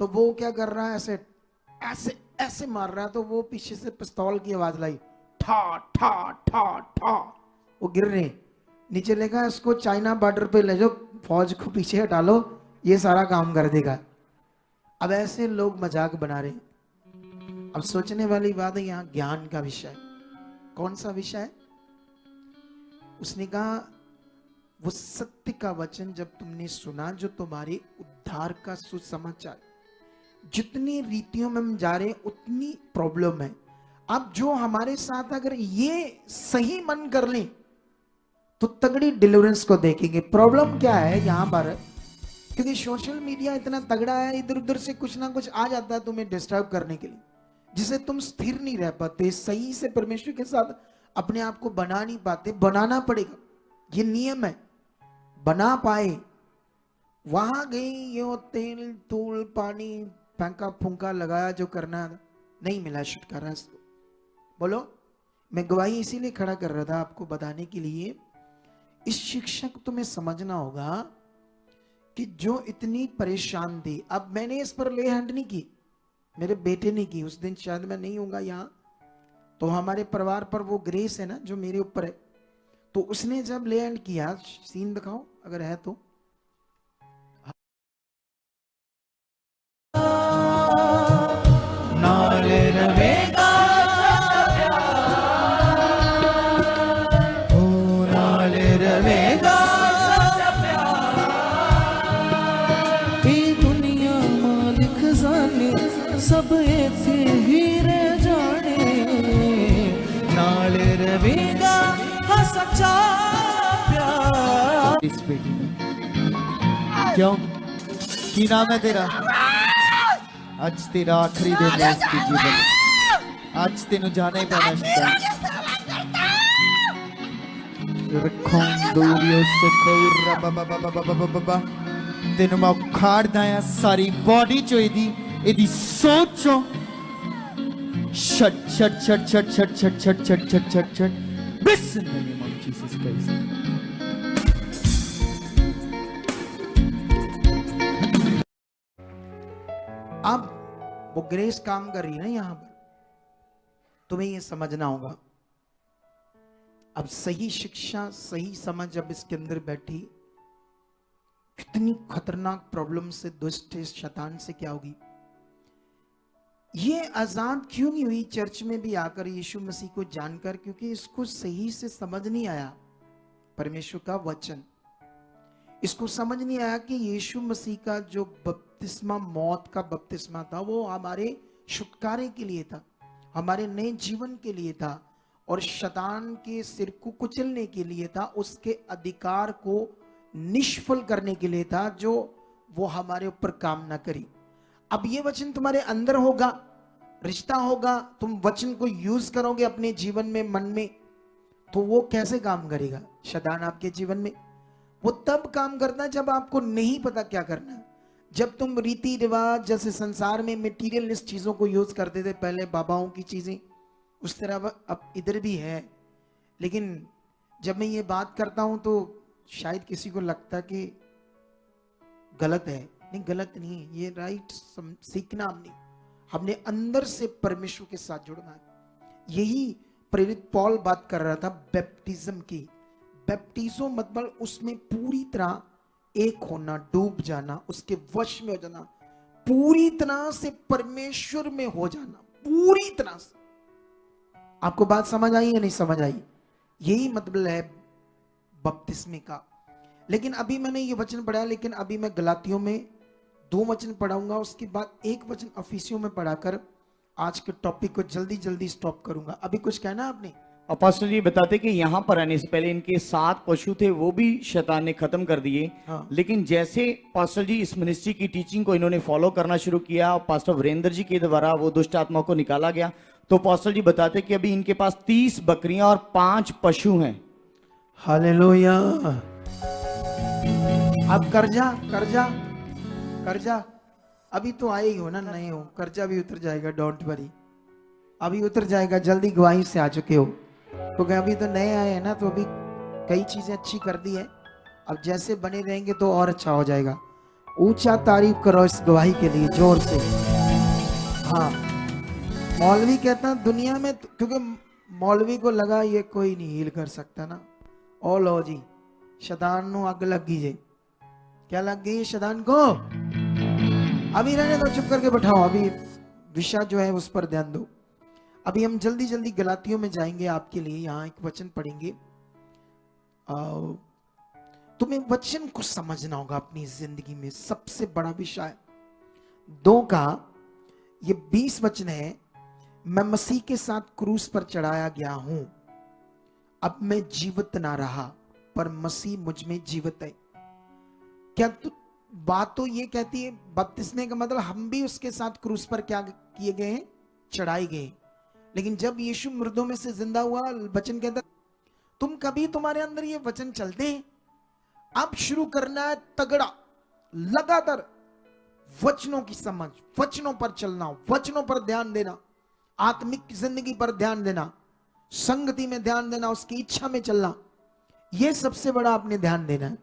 तो वो क्या कर रहा है, ऐसे ऐसे ऐसे मार रहा है, तो वो पीछे से पिस्तौल की आवाज लाई, ठा ठा ठा ठा, वो गिर रहे। नीचे लिखा इसको चाइना बॉर्डर पे ले जाओ, फौज को पीछे हटा लो, ये सारा काम कर देगा। अब ऐसे लोग मजाक बना रहे हैं। अब सोचने वाली बात है, यहाँ ज्ञान का विषय। कौन सा विषय है? उसने कहा वो सत्य का वचन जब तुमने सुना, जो तुम्हारे उद्धार का सुसमाचार, जितनी रीतियों में हम जा रहे हैं उतनी प्रॉब्लम है। अब जो हमारे साथ अगर ये सही मन कर लें तो तगड़ी डिलीवरेंस को देखेंगे। प्रॉब्लम क्या है यहाँ पर, क्योंकि सोशल मीडिया इतना तगड़ा है, इधर उधर से कुछ ना कुछ आ जाता है तुम्हें डिस्टर्ब करने के लिए, जिसे तुम स्थिर नहीं रह पाते, सही से परमेश्वर के साथ अपने आप को बना नहीं पाते। बनाना पड़ेगा, ये नियम है, बना पाए। वहां गई, यो तेल तूल पानी फेंका फूंका लगाया, जो करना नहीं मिला, छुटकारा इसको। बोलो, मैं गवाही इसीलिए खड़ा कर रहा था आपको बताने के लिए, इस शिक्षा को तुम्हें समझना होगा कि जो इतनी परेशान थी। अब मैंने इस पर ले हैंड नहीं की, मेरे बेटे ने की। उस दिन शायद मैं नहीं होऊंगा यहाँ, तो हमारे परिवार पर वो ग्रेस है ना जो मेरे ऊपर है, तो उसने जब ले हैंड किया, सीन दिखाओ अगर है तो। नाले रवेगा ओ नाले रवेगा, ये दुनिया मालिक जाने, सब ऐसे ही रह जाने, नाले रवेगा हाँ सच्चा प्यार। इस बेटी ने क्यों, की नाम है तेरा? आज तेरा आखिरी दिन है इसके जीवन, आज तेन जाना ही पैना तेन मैं उखाड़दा आ सारी बॉडी चो, एदी सोच चो छट छट छट छट छट छट छट छट छट छट छट बिस in the name of Jesus Christ. अब वो ग्रेस काम कर रही है ना यहाँ पर, तुम्हें ये समझना होगा। अब सही शिक्षा, सही समझ अब इसके अंदर बैठी, कितनी खतरनाक प्रॉब्लम से, दुष्ट शैतान से क्या होगी। ये आजाद क्यों नहीं हुई चर्च में भी आकर यीशु मसीह को जानकर? क्योंकि इसको सही से समझ नहीं आया परमेश्वर का वचन। इसको समझ नहीं आया कि यीशु मसीह का जो बपतिस्मा, मौत का बपतिस्मा था, वो हमारे छुटकारे के लिए था, हमारे नए जीवन के लिए था, और शैतान के सिर को कुचलने के लिए था, उसके अधिकार को निष्फल करने के लिए था, जो वो हमारे ऊपर काम ना करी। अब ये वचन तुम्हारे अंदर होगा, रिश्ता होगा, तुम वचन को यूज करोगे अपने जीवन में, मन में, तो वो कैसे काम करेगा शैतान आपके जीवन में? वो तब काम करता है जब आपको नहीं पता क्या करना है। जब तुम रीति रिवाज जैसे संसार में मटेरियलिस्ट चीजों को यूज करते थे पहले, बाबाओं की चीजें, उस तरह अब इधर भी है। लेकिन जब मैं ये बात करता हूं तो शायद किसी को लगता कि गलत है। नहीं, गलत नहीं है, ये राइट सीखना हमने अंदर से परमेश्वर के साथ जुड़ना है। यही प्रेरित पॉल बात कर रहा था बैप्टिज्म की। बैप्टिज्म मतलब उसमें पूरी तरह एक होना, डूब जाना, उसके वश में हो जाना, पूरी तरह से परमेश्वर में हो जाना, पूरी तरह से। आपको बात समझ आई या नहीं समझ आई? यही मतलब है बपतिस्मे का। लेकिन अभी मैंने ये वचन पढ़ा, लेकिन अभी मैं गलातियों में 2 वचन पढ़ाऊंगा, उसके बाद 1 वचन अफिसियों में पढ़ाकर आज के टॉपिक को जल्दी जल्दी स्टॉप करूंगा। अभी कुछ कहना आपने? अपोस्टल जी बताते कि यहाँ पर आने से पहले इनके 7 पशु थे, वो भी शैतान ने खत्म कर दिए। हाँ। लेकिन जैसे पास्टर जी इस मिनिस्ट्री की टीचिंग को इन्होंने फॉलो करना शुरू किया और पास्टर वीरेंद्र जी के द्वारा वो दुष्ट आत्मा को निकाला गया, तो पास्टर जी बताते कि अभी इनके पास 30 बकरियां और 5 पशु हैं। हालेलुया। अब कर्जा कर्जा कर्जा अभी तो आए ही हो ना, नए हो, कर्जा भी उतर जाएगा, डोंट वरी, अभी उतर जाएगा, जल्दी गवाही से आ चुके हो, क्योंकि अभी तो नए आए हैं ना, तो अभी कई चीजें अच्छी कर दी है। अब जैसे बने रहेंगे तो और अच्छा हो जाएगा। ऊंचा तारीफ करो इस गवाही के लिए जोर से। हाँ, मौलवी कहता है दुनिया में, क्योंकि मौलवी को लगा ये कोई नहीं हील कर सकता ना, ओ लो जी शैतान नु अग लग गई जे। क्या लग गई शैतान को? अभी रहने दो, चुप करके बैठाओ, अभी विषय जो है उस पर ध्यान दो। अभी हम जल्दी जल्दी गलातियों में जाएंगे, आपके लिए यहाँ एक वचन पढ़ेंगे। तुम्हें वचन को समझना होगा अपनी जिंदगी में, सबसे बड़ा विषय 2 का ये 20 वचन है। मैं मसीह के साथ क्रूस पर चढ़ाया गया हूं, अब मैं जीवित ना रहा पर मसीह मुझ में जीवित है। क्या तो बात तो ये कहती है, बपतिस्मे का मतलब हम भी उसके साथ क्रूस पर क्या किए गए हैं? चढ़ाए गए। लेकिन जब यीशु मुर्दों में से जिंदा हुआ, वचन कहता तुम कभी, तुम्हारे अंदर ये वचन चलते हैं, अब शुरू करना है तगड़ा, लगातार वचनों की समझ, वचनों पर चलना, वचनों पर ध्यान देना, आत्मिक जिंदगी पर ध्यान देना, संगति में ध्यान देना, उसकी इच्छा में चलना, यह सबसे बड़ा आपने ध्यान देना है।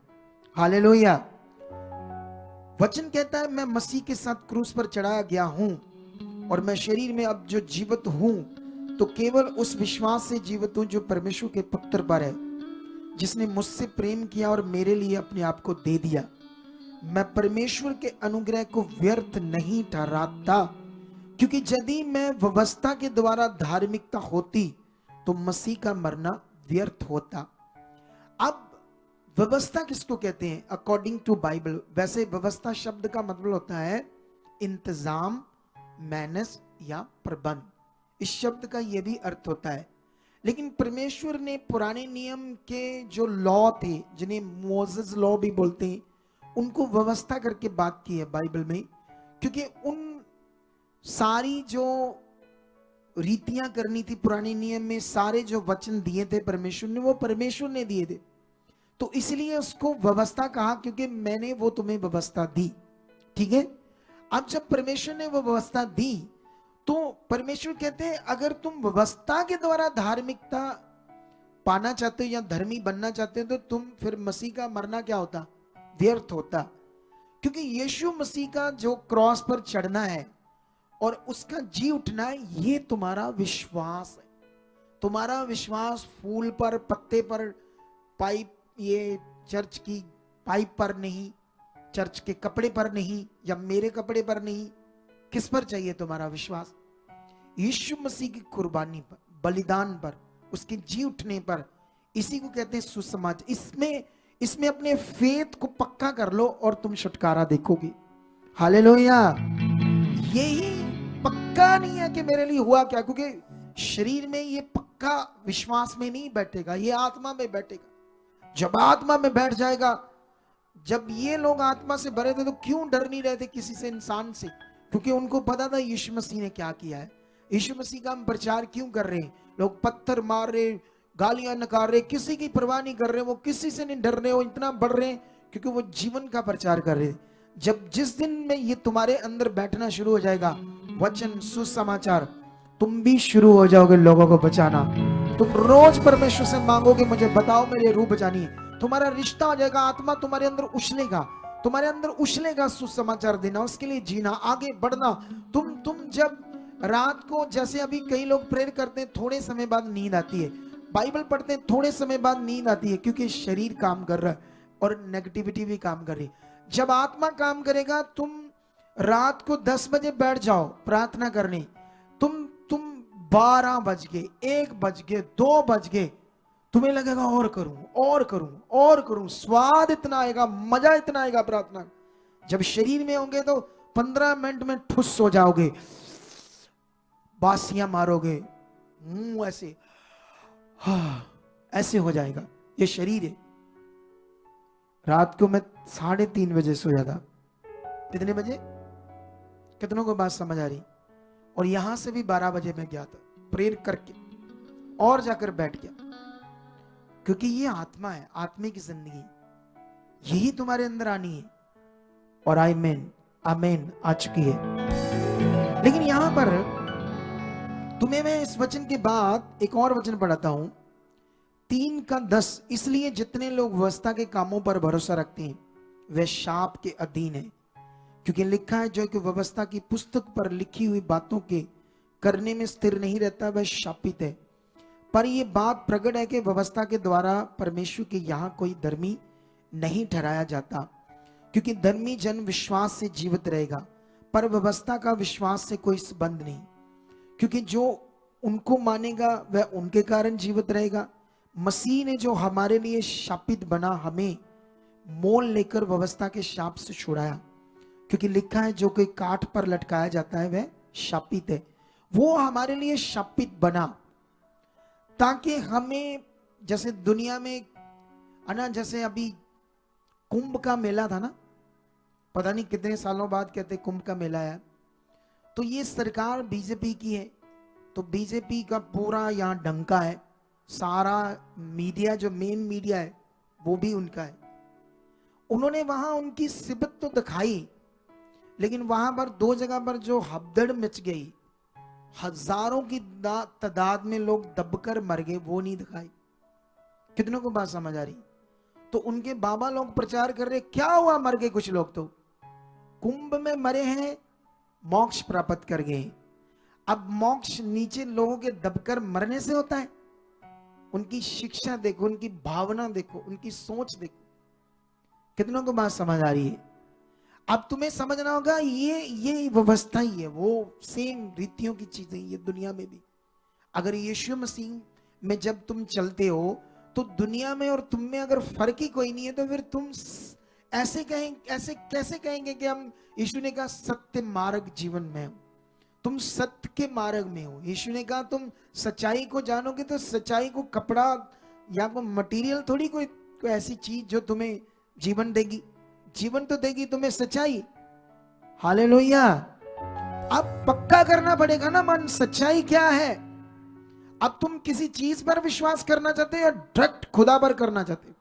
हालेलुया। वचन कहता है मैं मसीह के साथ क्रूस पर चढ़ाया गया हूं और मैं शरीर में अब जो जीवित हूं तो केवल उस विश्वास से जीवित हूं जो परमेश्वर के पुत्र पर है, जिसने मुझसे प्रेम किया और मेरे लिए अपने आप को दे दिया। मैं परमेश्वर के अनुग्रह को व्यर्थ नहीं ठहराता, क्योंकि यदि मैं व्यवस्था के द्वारा धार्मिकता होती तो मसीह का मरना व्यर्थ होता। अब व्यवस्था किसको कहते हैं? अकॉर्डिंग टू बाइबल, वैसे व्यवस्था शब्द का मतलब होता है इंतजाम, मैनेज या प्रबंध। इस शब्द का यह भी अर्थ होता है। लेकिन परमेश्वर ने पुराने नियम के जो लॉ थे, जिन्हें मोसेस लॉ भी बोलते हैं, उनको व्यवस्था करके बात की है बाइबल में, क्योंकि उन सारी जो रीतियां करनी थी पुराने नियम में, सारे जो वचन दिए थे परमेश्वर ने, वो परमेश्वर ने दिए थे, तो इसलिए उसको व्यवस्था कहा, क्योंकि मैंने वो तुम्हें व्यवस्था दी। ठीक है। अब जब परमेश्वर ने वो व्यवस्था दी तो परमेश्वर कहते हैं अगर तुम व्यवस्था के द्वारा धार्मिकता पाना चाहते हो या धर्मी बनना चाहते हो तो तुम फिर मसीह का मरना क्या होता? व्यर्थ होता। क्योंकि यीशु मसीह का जो क्रॉस पर चढ़ना है और उसका जी उठना है, ये तुम्हारा विश्वास है। तुम्हारा विश्वास फूल पर, पत्ते पर, पाइप, ये चर्च की पाइप पर नहीं, चर्च के कपड़े पर नहीं, या मेरे कपड़े पर नहीं। किस पर चाहिए तुम्हारा विश्वास? यीशु मसीह की कुर्बानी पर, बलिदान पर, उसके जी उठने पर। इसी को कहते हैं सुसमाचार। इसमें अपने फेथ को पक्का कर लो और तुम छुटकारा देखोगे। हालेलुया। यही पक्का नहीं है कि मेरे लिए हुआ क्या, क्योंकि शरीर में ये पक्का विश्वास में नहीं बैठेगा, ये आत्मा में बैठेगा। जब आत्मा में बैठ जाएगा, जब ये लोग आत्मा से भरे थे तो क्यों डर नहीं रहे थे किसी से, इंसान से? क्योंकि उनको पता था यीशु मसीह ने क्या किया है। यीशु मसीह का हम प्रचार क्यों कर रहे हैं? लोग पत्थर मार रहे, गालियां नकार रहे, किसी की परवाह नहीं कर रहे, वो किसी से नहीं डर रहे, वो इतना बढ़ रहे हैं क्योंकि वो जीवन का प्रचार कर रहे। जब जिस दिन में ये तुम्हारे अंदर बैठना शुरू हो जाएगा, वचन, सुसमाचार, तुम भी शुरू हो जाओगे लोगों को बचाना। तुम रोज परमेश्वर से मांगोगे, मुझे बताओ मेरे रूह बचानी है। तुम्हारा रिश्ता हो जाएगा, आत्मा तुम्हारे अंदर उछलेगा, तुम्हारे अंदर उछलेगा सुसमाचार देना, उसके लिए जीना, आगे बढ़ना। तुम जब रात को, जैसे अभी कई लोग प्रेयर करते हैं, थोड़े समय बाद नींद आती है, बाइबल पढ़ते हैं, थोड़े समय बाद नींद आती है, क्योंकि शरीर काम कर रहा है और नेगेटिविटी भी काम कर रही है। जब आत्मा काम करेगा, तुम रात को 10 बजे बैठ जाओ प्रार्थना करने, तुम 12 बज गए, 1 बज गए, 2 बज गए, तुम्हें लगेगा और करूं और करूं और करूं, स्वाद इतना आएगा, मजा इतना आएगा प्रार्थना। जब शरीर में होंगे तो 15 मिनट में ठुस हो जाओगे, बासियां मारोगे, मुंह ऐसे ऐसे हो जाएगा। ये शरीर है। रात को मैं 3:30 बजे सो जाता। कितने बजे? कितनों को बात समझ आ रही? और यहां से भी 12 बजे मैं गया था प्रेयर करके और जाकर बैठ गया, क्योंकि ये आत्मा है, आत्मिक जिंदगी यही तुम्हारे अंदर आनी है। और आमीन आ चुकी है। लेकिन यहां पर तुम्हें मैं इस वचन के बाद एक और वचन पढ़ाता हूं, 3:10। इसलिए जितने लोग व्यवस्था के कामों पर भरोसा रखते हैं वे शाप के अधीन है, क्योंकि लिखा है जो कि व्यवस्था की पुस्तक पर लिखी हुई बातों के करने में स्थिर नहीं रहता वह शापित है। पर यह बात प्रकट है कि व्यवस्था के द्वारा परमेश्वर के यहाँ कोई धर्मी नहीं ठहराया जाता, क्योंकि धर्मी जन विश्वास से जीवित रहेगा, पर व्यवस्था का विश्वास से कोई संबंध नहीं, क्योंकि जो उनको मानेगा वह उनके कारण जीवित रहेगा। मसीह ने जो हमारे लिए शापित बना हमें मोल लेकर व्यवस्था के शाप से छुड़ाया, क्योंकि लिखा है जो कोई काठ पर लटकाया जाता है वह शापित है। वो हमारे लिए शापित बना ताकि हमें, जैसे दुनिया में ना, जैसे अभी कुंभ का मेला था ना, पता नहीं कितने सालों बाद कहते कुंभ का मेला है, तो ये सरकार बीजेपी की है, तो बीजेपी का पूरा यहाँ डंका है, सारा मीडिया जो मेन मीडिया है वो भी उनका है। उन्होंने वहां उनकी सिबत तो दिखाई, लेकिन वहां पर 2 जगह पर जो हबदड़ मच गई, हजारों की तादाद में लोग दबकर मर गए, वो नहीं दिखाई। कितनों को बात समझ आ रही? तो उनके बाबा लोग प्रचार कर रहे, क्या हुआ मर गए कुछ लोग, तो कुंभ में मरे हैं, मोक्ष प्राप्त कर गए। अब मोक्ष नीचे लोगों के दबकर मरने से होता है? उनकी शिक्षा देखो, उनकी भावना देखो, उनकी सोच देखो। कितनों को बात समझ आ रही है? अब तुम्हें समझना होगा ये व्यवस्था ही है, वो सेम रीतियों की चीजें ये दुनिया में भी। अगर यीशु मसीह में जब तुम चलते हो तो दुनिया में और तुम में अगर फर्क ही कोई नहीं है, तो फिर तुम ऐसे कैसे कहेंगे कि हम, यीशु ने कहा सत्य मार्ग जीवन में हो, तुम सत्य के मार्ग में हो। यीशु ने कहा तुम सच्चाई को जानोगे, तो सच्चाई को कपड़ा या कोई मटेरियल थोड़ी, कोई ऐसी चीज जो तुम्हें जीवन देगी। जीवन तो देगी तुम्हें सच्चाई। हालेलुया। अब पक्का करना पड़ेगा ना मन, सच्चाई क्या है। अब तुम किसी चीज पर विश्वास करना चाहते हो या डायरेक्ट खुदा पर करना चाहते हो?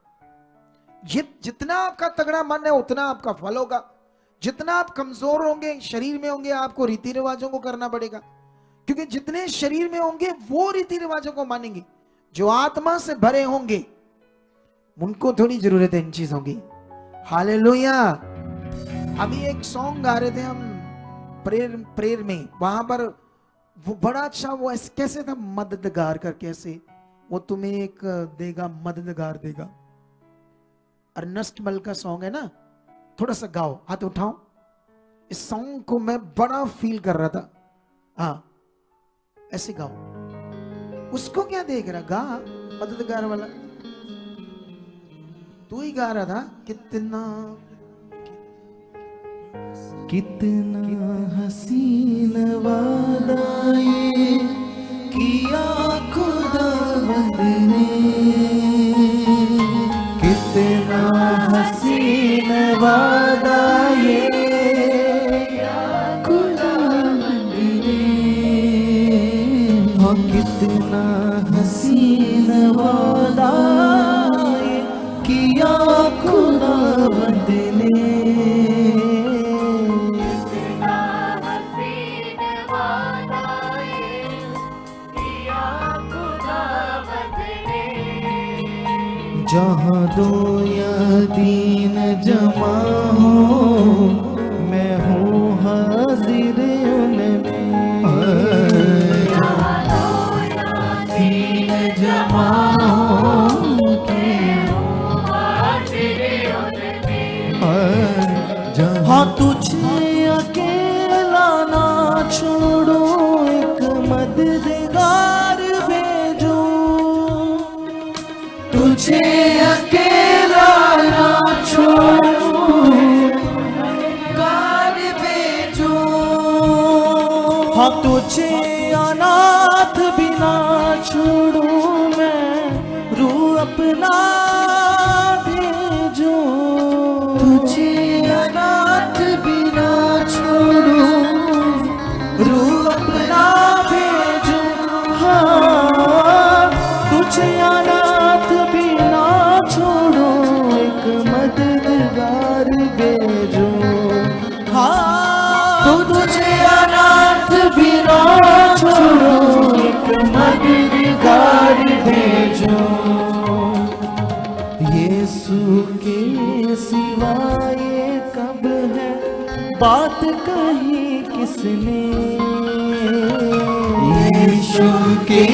जितना आपका तगड़ा मन है उतना आपका फल होगा। जितना आप कमजोर होंगे, शरीर में होंगे, आपको रीति रिवाजों को करना पड़ेगा, क्योंकि जितने शरीर में होंगे वो रीति रिवाजों को मानेंगे। जो आत्मा से भरे होंगे उनको थोड़ी जरूरत है इन चीजों की। हालेलुया। अभी एक सॉन्ग गा रहे थे हम प्रेयर में, वहां पर वो बड़ा अच्छा, वो कैसे था, मददगार करके, ऐसे वो तुम्हें एक देगा, मददगार देगा। अर्नेस्ट मल का सॉन्ग है ना, थोड़ा सा गाओ, हाथ उठाओ। इस सॉन्ग को मैं बड़ा फील कर रहा था। हाँ ऐसे गाओ। उसको क्या देख रहा, गा मददगार वाला, तू ही गा रहा था। कितना हसीन वादा ये किया खुदावंद ने, कितना हसीन वादा ये खुदावंद ने, हाँ कितना हसीन वादा ये किया खुदावंद ने। जहाँ 2 या 3 जमा हो मैं हूँ हाजिर उनमें। जहाँ 2 या 3 जमा हो मैं हूँ हाजिर उनमें। जहाँ तुझे अकेला ना छोड़ो, एक मददगार भेजो। तुझे अकेला ना छोड़ो, मददगार भेजो। हाँ तुझे अनाथ बिना छोड़ो, मैं रू अपना भेजो। तुझे अनाथ बिना छोड़ो, रू अपना भेजो। हाँ तुझे अनाथ बिना छोड़ो, एक मददगार भेजो। हाँ तुझे अनाथ बिना छोड़ो, एक मददगार भेजो। यीशु के सिवाय कब है बात कही किसने? यीशु के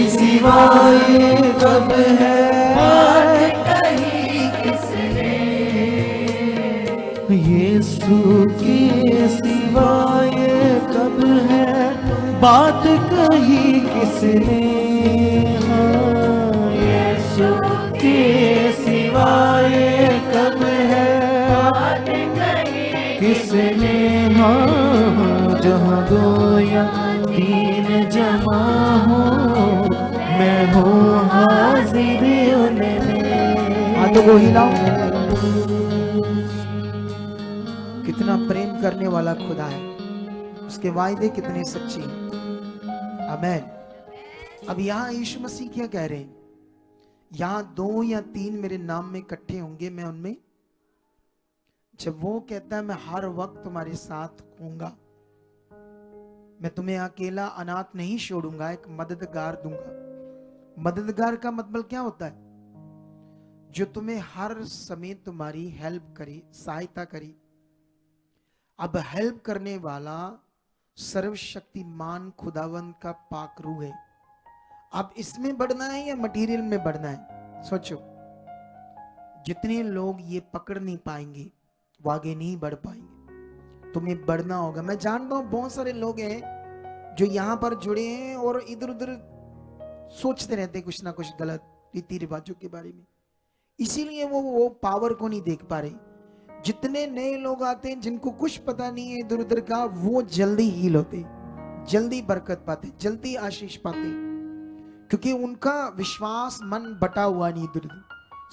सिवाय कब है बात कही किसने? यीशु के सिवाय कब है बात कही किसने? हाँ यीशु के सिवाय कब है बात कही किसने? हाँ जहाँ दो या तीन जमा हो, मैं हूँ हाजिर उनमें। हाथों को हिलाओ। कितना प्रेम करने वाला खुदा है, उसके वायदे कितने सच्चे हैं। आमीन। अब यहाँ यीशु मसीह क्या कह रहे हैं? यहाँ 2 या 3 मेरे नाम में इकट्ठे होंगे, मैं उनमें। जब वो कहता है मैं हर वक्त तुम्हारे साथ होऊंगा, मैं तुम्हें अकेला अनाथ नहीं छोड़ूंगा, एक मददगार दूंगा। मददगार का मतलब क्या होता है? जो तुम्हें हर समय तुम्हारी हेल्प करे, सहायता करे। अब हेल्प करने वाला सर्वशक्तिमान खुदावंत का पाक रूह है। अब इसमें बढ़ना है या मटेरियल में बढ़ना है? सोचो, जितने लोग ये पकड़ नहीं पाएंगे वो आगे नहीं बढ़ पाएंगे। तुम्हें बढ़ना होगा। मैं जानता हूं बहुत सारे लोग हैं जो यहां पर जुड़े हैं और इधर उधर सोचते रहते कुछ ना कुछ गलत रीति रिवाजों के बारे में, इसीलिए वो पावर को नहीं देख पा रहे। जितने नए लोग आते हैं जिनको कुछ पता नहीं है इधर उधर का, वो जल्दी हील होते, जल्दी बरकत पाते, जल्दी आशीष पाते, क्योंकि उनका विश्वास मन बटा हुआ नहीं, इधर उधर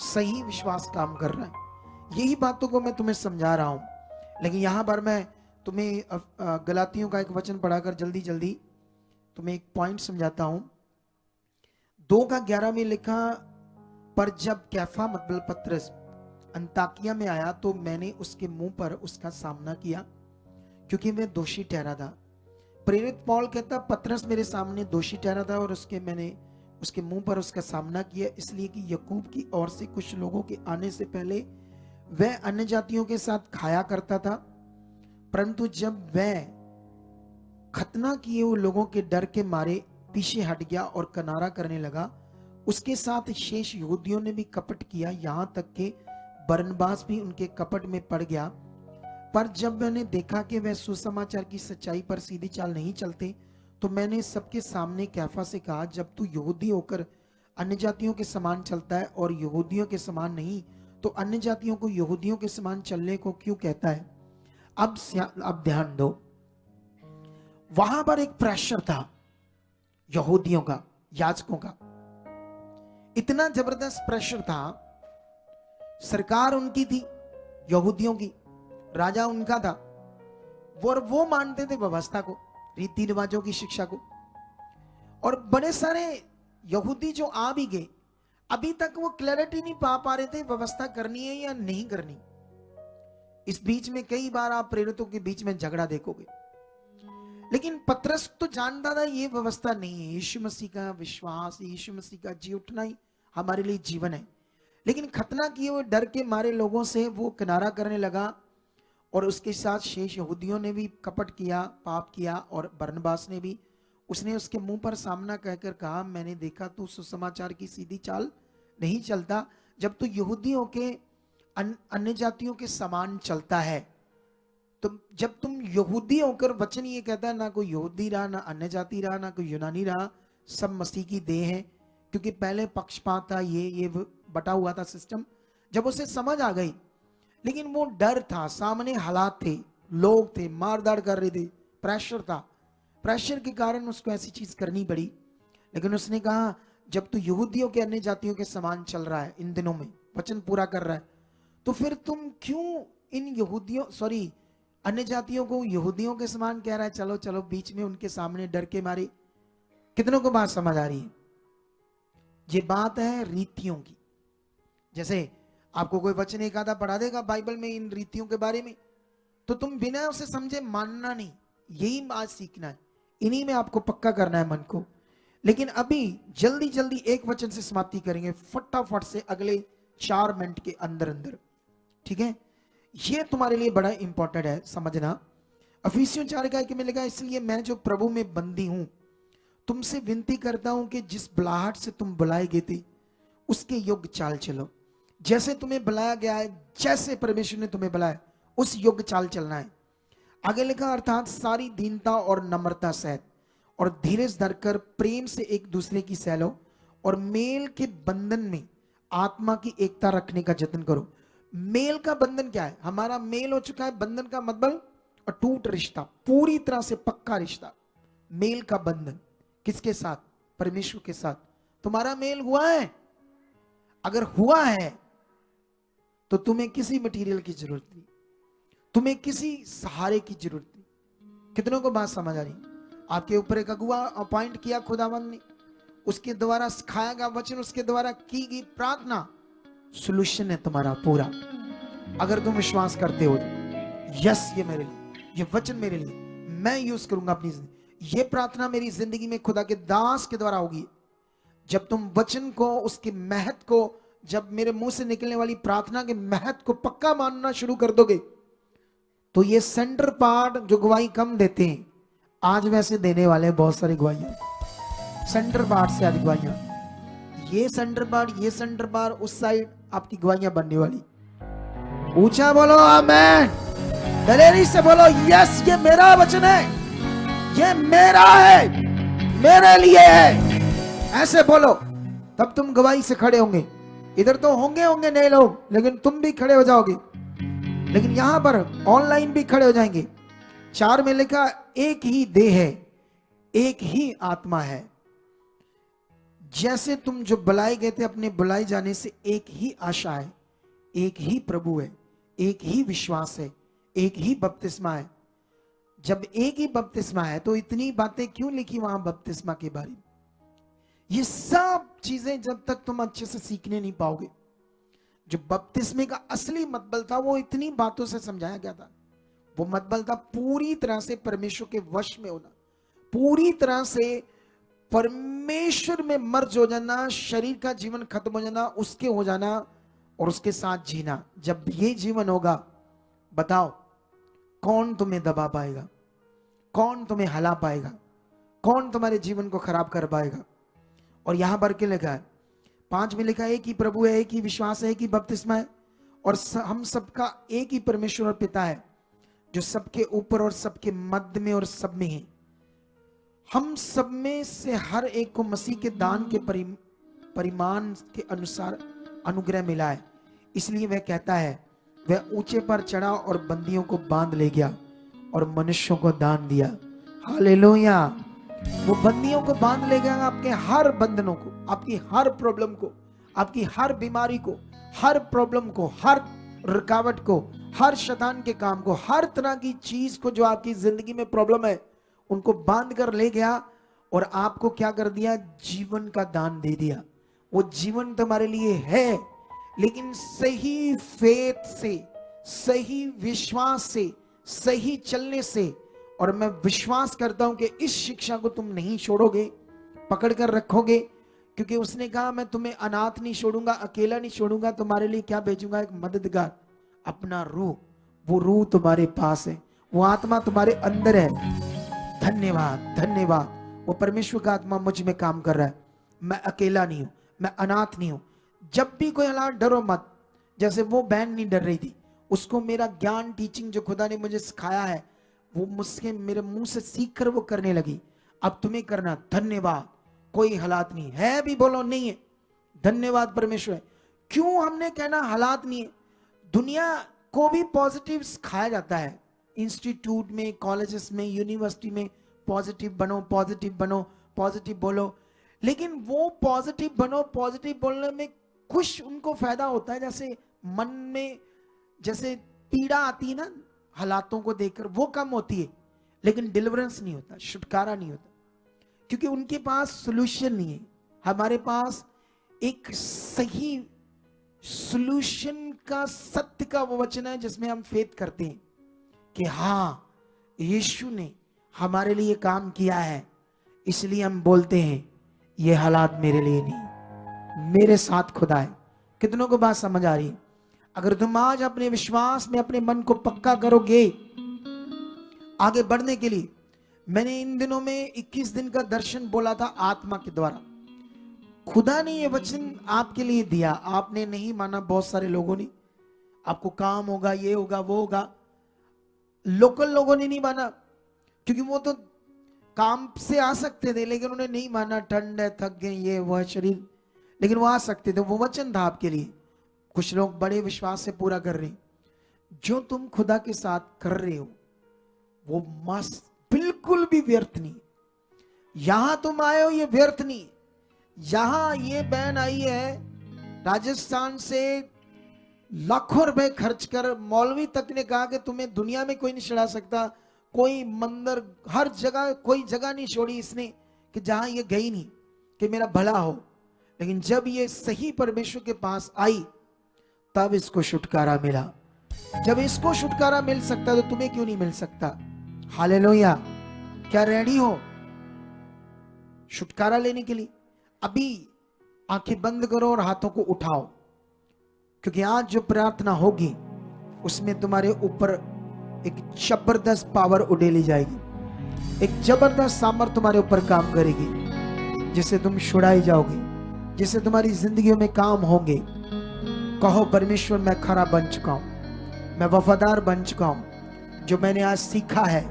सही विश्वास काम कर रहा है। यही बातों को मैं तुम्हें समझा रहा हूं। लेकिन यहां पर मैं तुम्हें गलातियों का एक वचन पढ़ाकर जल्दी जल्दी तुम्हें एक पॉइंट समझाता हूं। 2:11 में लिखा, पर जब कैफा मतलब पतरस अंताकिया में आया तो मैंने उसके मुंह पर उसका सामना किया, क्योंकि मैं दोषी ठहरा था। प्रेरित पौल कहता, पतरस मेरे सामने दोषी ठहरा था और मैंने उसके मुंह पर उसका सामना किया, इसलिए कि याकूब की ओर से कुछ लोगों के आने से पहले वह अन्य जातियों के साथ खाया करता था, परंतु जब वह खतना किए हुए लोगों के डर के मारे पीछे हट गया और किनारा करने लगा, उसके साथ शेष यहूदियों ने भी कपट किया, यहां तक कि बरनबास भी उनके कपट में पड़ गया। पर जब मैंने देखा कि वह सुसमाचार की सच्चाई पर सीधी चाल नहीं चलते, तो मैंने सबके सामने कैफा से कहा, जब तू यहूदी होकर अन्य जातियों के समान चलता है और यहूदियों के समान नहीं, तो अन्य जातियों को यहूदियों के समान चलने को क्यों कहता है? अब ध्यान दो, वहां पर एक प्रेशर था यहूदियों का, याजकों का, इतना जबरदस्त प्रेशर था। सरकार उनकी थी, यहूदियों की, राजा उनका था, वो मानते थे व्यवस्था को, रीति रिवाजों की शिक्षा को। और बड़े सारे यहूदी जो आ भी गए, अभी तक वो क्लैरिटी नहीं पा रहे थे व्यवस्था करनी है या नहीं करनी। इस बीच में कई बार आप प्रेरितों के बीच में झगड़ा देखोगे, लेकिन पतरस तो जानता था ये व्यवस्था नहीं है। यीशु मसीह का विश्वास, यीशु मसीह का जी उठना ही हमारे लिए जीवन है। लेकिन खतना किए हुए डर के मारे लोगों से वो किनारा करने लगा, और उसके साथ शेष यहूदियों ने भी कपट किया, पाप किया, और बरनबास ने भी। उसने उसके मुंह पर सामना कहकर कहा, मैंने देखा तू सुसमाचार की सीधी चाल नहीं चलता, जब तू यहूदियों के अन्य जातियों के समान चलता है। तो जब तुम यहूदी होकर, वचन ये कहता है ना कोई यहूदी रहा, ना अन्य जाति रहा, ना कोई यूनानी रहा, सब मसीह की देह है। क्योंकि पहले पक्षपात था, ये बटा हुआ था सिस्टम। जब उसे समझ आ गई, लेकिन वो डर था, सामने हालात थे, लोग थे, मारदार कर रहे थे, प्रेशर था, प्रेशर के कारण उसको ऐसी चीज करनी पड़ी। लेकिन उसने कहा जब तू यहूदियों के अन्य जातियों के समान चल रहा है, इन दिनों में वचन पूरा कर रहा है, तो फिर तुम क्यों इन अन्य जातियों को यहूदियों के समान कह रहा है? चलो चलो बीच में उनके सामने डर के मारे। कितनों को बात समझ आ रही है? ये बात है रीतियों की। जैसे आपको कोई वचन एक आधा पढ़ा देगा बाइबल में इन रीतियों के बारे में, तो तुम बिना उसे समझे मानना नहीं, यही बात सीखना है, इन्हीं में आपको पक्का करना है मन को। लेकिन अभी जल्दी जल्दी एक वचन से समाप्ति करेंगे, फटाफट से अगले 4 मिनट के अंदर अंदर, ठीक है? ये तुम्हारे लिए बड़ा इंपॉर्टेंट है समझना। इफिसियों 4:1 में लिखा है, इसलिए मैं जो प्रभु में बंदी हूं तुमसे विनती करता हूं कि जिस बुलाहट से तुम बुलाए गए थे उसके योग्य चाल चलो, जैसे तुम्हें बुलाया गया है, जैसे परमेश्वर ने तुम्हें बुलाया उस योग्य चाल चलना है। आगे लिखा, अर्थात सारी दीनता और नम्रता सहित और धीरज धरकर प्रेम से एक दूसरे की सह लो और मेल के बंधन में आत्मा की एकता रखने का जतन करो। मेल का बंधन क्या है? हमारा मेल हो चुका है। बंधन का मतलब अटूट रिश्ता, पूरी तरह से पक्का रिश्ता। मेल का बंधन किसके साथ? परमेश्वर के साथ। तुम्हारा मेल हुआ है? अगर हुआ है तो तुम्हें किसी मटेरियल की जरूरत नहीं, तुम्हें किसी सहारे की जरूरत नहीं। कितनों को बात समझ आ रही? आपके ऊपर एक अगुआ अपॉइंट किया खुदावंद ने, उसके द्वारा सिखाया गया वचन, उसके द्वारा की गई प्रार्थना सॉल्यूशन है तुम्हारा पूरा। अगर तुम विश्वास करते हो तो यस, ये मेरे लिए, ये वचन मेरे लिए, मैं यूज करूंगा अपनी जिंदगी, ये प्रार्थना मेरी जिंदगी में खुदा के दास के द्वारा होगी। जब तुम वचन को, उसके महत्व को, जब मेरे मुंह से निकलने वाली प्रार्थना के महत्व को पक्का मानना शुरू कर दोगे तो ये सेंटर पार्ट जो गवाही कम देते हैं, आज वैसे देने वाले बहुत सारी गवाहियां, सेंटर पार्ट से आज गवाहियां, ये सेंटर पार्ट उस साइड आपकी गवाहियां बनने वाली। ऊंचा बोलो आमेन, दलेरी से बोलो यस, ये मेरा वचन है, ये मेरा है, मेरे लिए है, ऐसे बोलो, तब तुम गवाही से खड़े होंगे। इधर तो होंगे नए लोग, लेकिन तुम भी खड़े हो जाओगे, लेकिन यहां पर ऑनलाइन भी खड़े हो जाएंगे। 4 में लिखा, एक ही देह है, एक ही आत्मा है, जैसे तुम जो बुलाए गए थे अपने बुलाए जाने से, एक ही आशा है, एक ही प्रभु है, एक ही विश्वास है, एक ही बपतिस्मा है। जब एक ही बपतिस्मा है तो इतनी बातें क्यों लिखी वहां बपतिस्मा के बारे में? ये सब चीजें जब तक तुम अच्छे से सीखने नहीं पाओगे, जो बपतिस्मे का असली मतबल था वो इतनी बातों से समझाया गया था। वो मतबल था पूरी तरह से परमेश्वर के वश में होना, पूरी तरह से परमेश्वर में मर्ज हो जाना, शरीर का जीवन खत्म हो जाना, उसके हो जाना और उसके साथ जीना। जब ये जीवन होगा, बताओ कौन तुम्हें दबा पाएगा, कौन तुम्हें हला पाएगा, कौन तुम्हारे जीवन को खराब कर पाएगा? और यहां पर क्या लिखा है? 5 में लिखा है, एक ही प्रभु है, एक ही विश्वास है, एक ही बपतिस्मा है, और हम सबका एक ही परमेश्वर और पिता है जो सबके ऊपर और सबके मध्य में और सब में है। हम सब में से हर एक को मसीह के दान के परिमाण के अनुसार अनुग्रह मिला है। इसलिए वह कहता है, वह ऊंचे पर चढ़ा और बंदियों को बांध ले गया और मनुष्यों को दान दिया। हालेलुया। वो बंदियों को बांध ले गया, आपके हर बंधनों को, आपकी हर प्रॉब्लम को, आपकी हर बीमारी को, हर प्रॉब्लम को, हर रुकावट को, हर शैतान के काम को, हर तरह की चीज को जो आपकी जिंदगी में प्रॉब्लम है, उनको बांध कर ले गया और आपको क्या कर दिया? जीवन का दान दे दिया। वो जीवन तुम्हारे लिए है, लेकिन सही फेथ से, सही विश्वास से, सही चलने से। और मैं विश्वास करता हूं कि इस शिक्षा को तुम नहीं छोड़ोगे, पकड़ कर रखोगे, क्योंकि उसने कहा मैं तुम्हें अनाथ नहीं छोड़ूंगा, अकेला नहीं छोड़ूंगा, तुम्हारे लिए क्या भेजूंगा? एक मददगार, अपना रूह। वो रूह तुम्हारे पास है, वो आत्मा तुम्हारे अंदर है। धन्यवाद, धन्यवाद। वो परमेश्वर का आत्मा मुझ में काम कर रहा है। मैं अकेला नहीं हूं, मैं अनाथ नहीं हूं। जब भी कोई हालात, डरो मत। जैसे वो बहन नहीं डर रही थी, उसको मेरा ज्ञान टीचिंग जो खुदा ने मुझे सिखाया है वो मुझसे मेरे मुंह से सीख कर वो करने लगी। अब तुम्हें करना, धन्यवाद। कोई हालात नहीं है, भी बोलो नहीं है, धन्यवाद परमेश्वर। क्यों हमने कहना हालात नहीं है? दुनिया को भी पॉजिटिव सिखाया जाता है, इंस्टीट्यूट में, कॉलेजेस में, यूनिवर्सिटी में, पॉजिटिव बनो, पॉजिटिव बनो, पॉजिटिव बोलो। लेकिन वो पॉजिटिव बनो, पॉजिटिव बोलने में कुछ उनको फायदा होता है, जैसे मन में जैसे पीड़ा आती है ना हालातों को देखकर, वो कम होती है, लेकिन डिलीवरेंस नहीं होता, छुटकारा नहीं होता, क्योंकि उनके पास सोल्यूशन नहीं है। हमारे पास एक सही सोल्यूशन का, सत्य का वो वचन है जिसमें हम फेथ करते हैं कि हाँ यीशु ने हमारे लिए काम किया है, इसलिए हम बोलते हैं ये हालात मेरे लिए नहीं, मेरे साथ खुदा है। कितनों को बात समझ आ रही है? अगर तुम आज अपने विश्वास में अपने मन को पक्का करोगे आगे बढ़ने के लिए, मैंने इन दिनों में 21 दिन का दर्शन बोला था आत्मा के द्वारा। खुदा ने ये वचन आपके लिए दिया, आपने नहीं माना, बहुत सारे लोगों ने, आपको काम होगा, ये होगा, वो होगा। लोकल लोगों ने नहीं माना, क्योंकि वो तो काम से आ सकते थे, लेकिन उन्हें नहीं माना, ठंड है, थक गए, ये वो है शरीर, लेकिन वो आ सकते थे, वो वचन था आपके लिए। कुछ लोग बड़े विश्वास से पूरा कर रहे हैं। जो तुम खुदा के साथ कर रहे हो वो मस्त, बिल्कुल भी व्यर्थ नहीं। यहां तुम आए हो ये व्यर्थ नहीं। यहां ये बहन आई है राजस्थान से, लाखों रुपए खर्च कर, मौलवी तक ने कहा कि तुम्हें दुनिया में कोई नहीं चढ़ा सकता, कोई मंदिर, हर जगह, कोई जगह नहीं छोड़ी इसने कि जहां ये गई नहीं कि मेरा भला हो। लेकिन जब ये सही परमेश्वर के पास आई तब इसको छुटकारा मिला। जब इसको छुटकारा मिल सकता तो तुम्हें क्यों नहीं मिल सकता? हालेलुया। क्या रेडी हो छुटकारा लेने के लिए? अभी आंखें बंद करो और हाथों को उठाओ, क्योंकि आज जो प्रार्थना होगी उसमें तुम्हारे ऊपर एक जबरदस्त पावर उड़ेली जाएगी, एक जबरदस्त सामर्थ तुम्हारे ऊपर काम करेगी, जिससे तुम छुड़ाई जाओगे, जिससे तुम्हारी जिंदगियों में काम होंगे। कहो परमेश्वर मैं खरा बन चुका हूं, मैं वफादार बन चुका हूं, जो मैंने आज सीखा है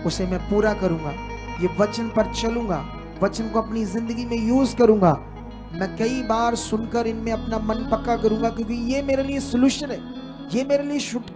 उसे मैं पूरा करूंगा, ये वचन पर चलूंगा, वचन को अपनी जिंदगी में यूज करूंगा। मैं कई बार सुनकर इनमें अपना मन पक्का करूंगा, क्योंकि ये मेरे लिए सॉल्यूशन है, ये मेरे लिए छुटकारा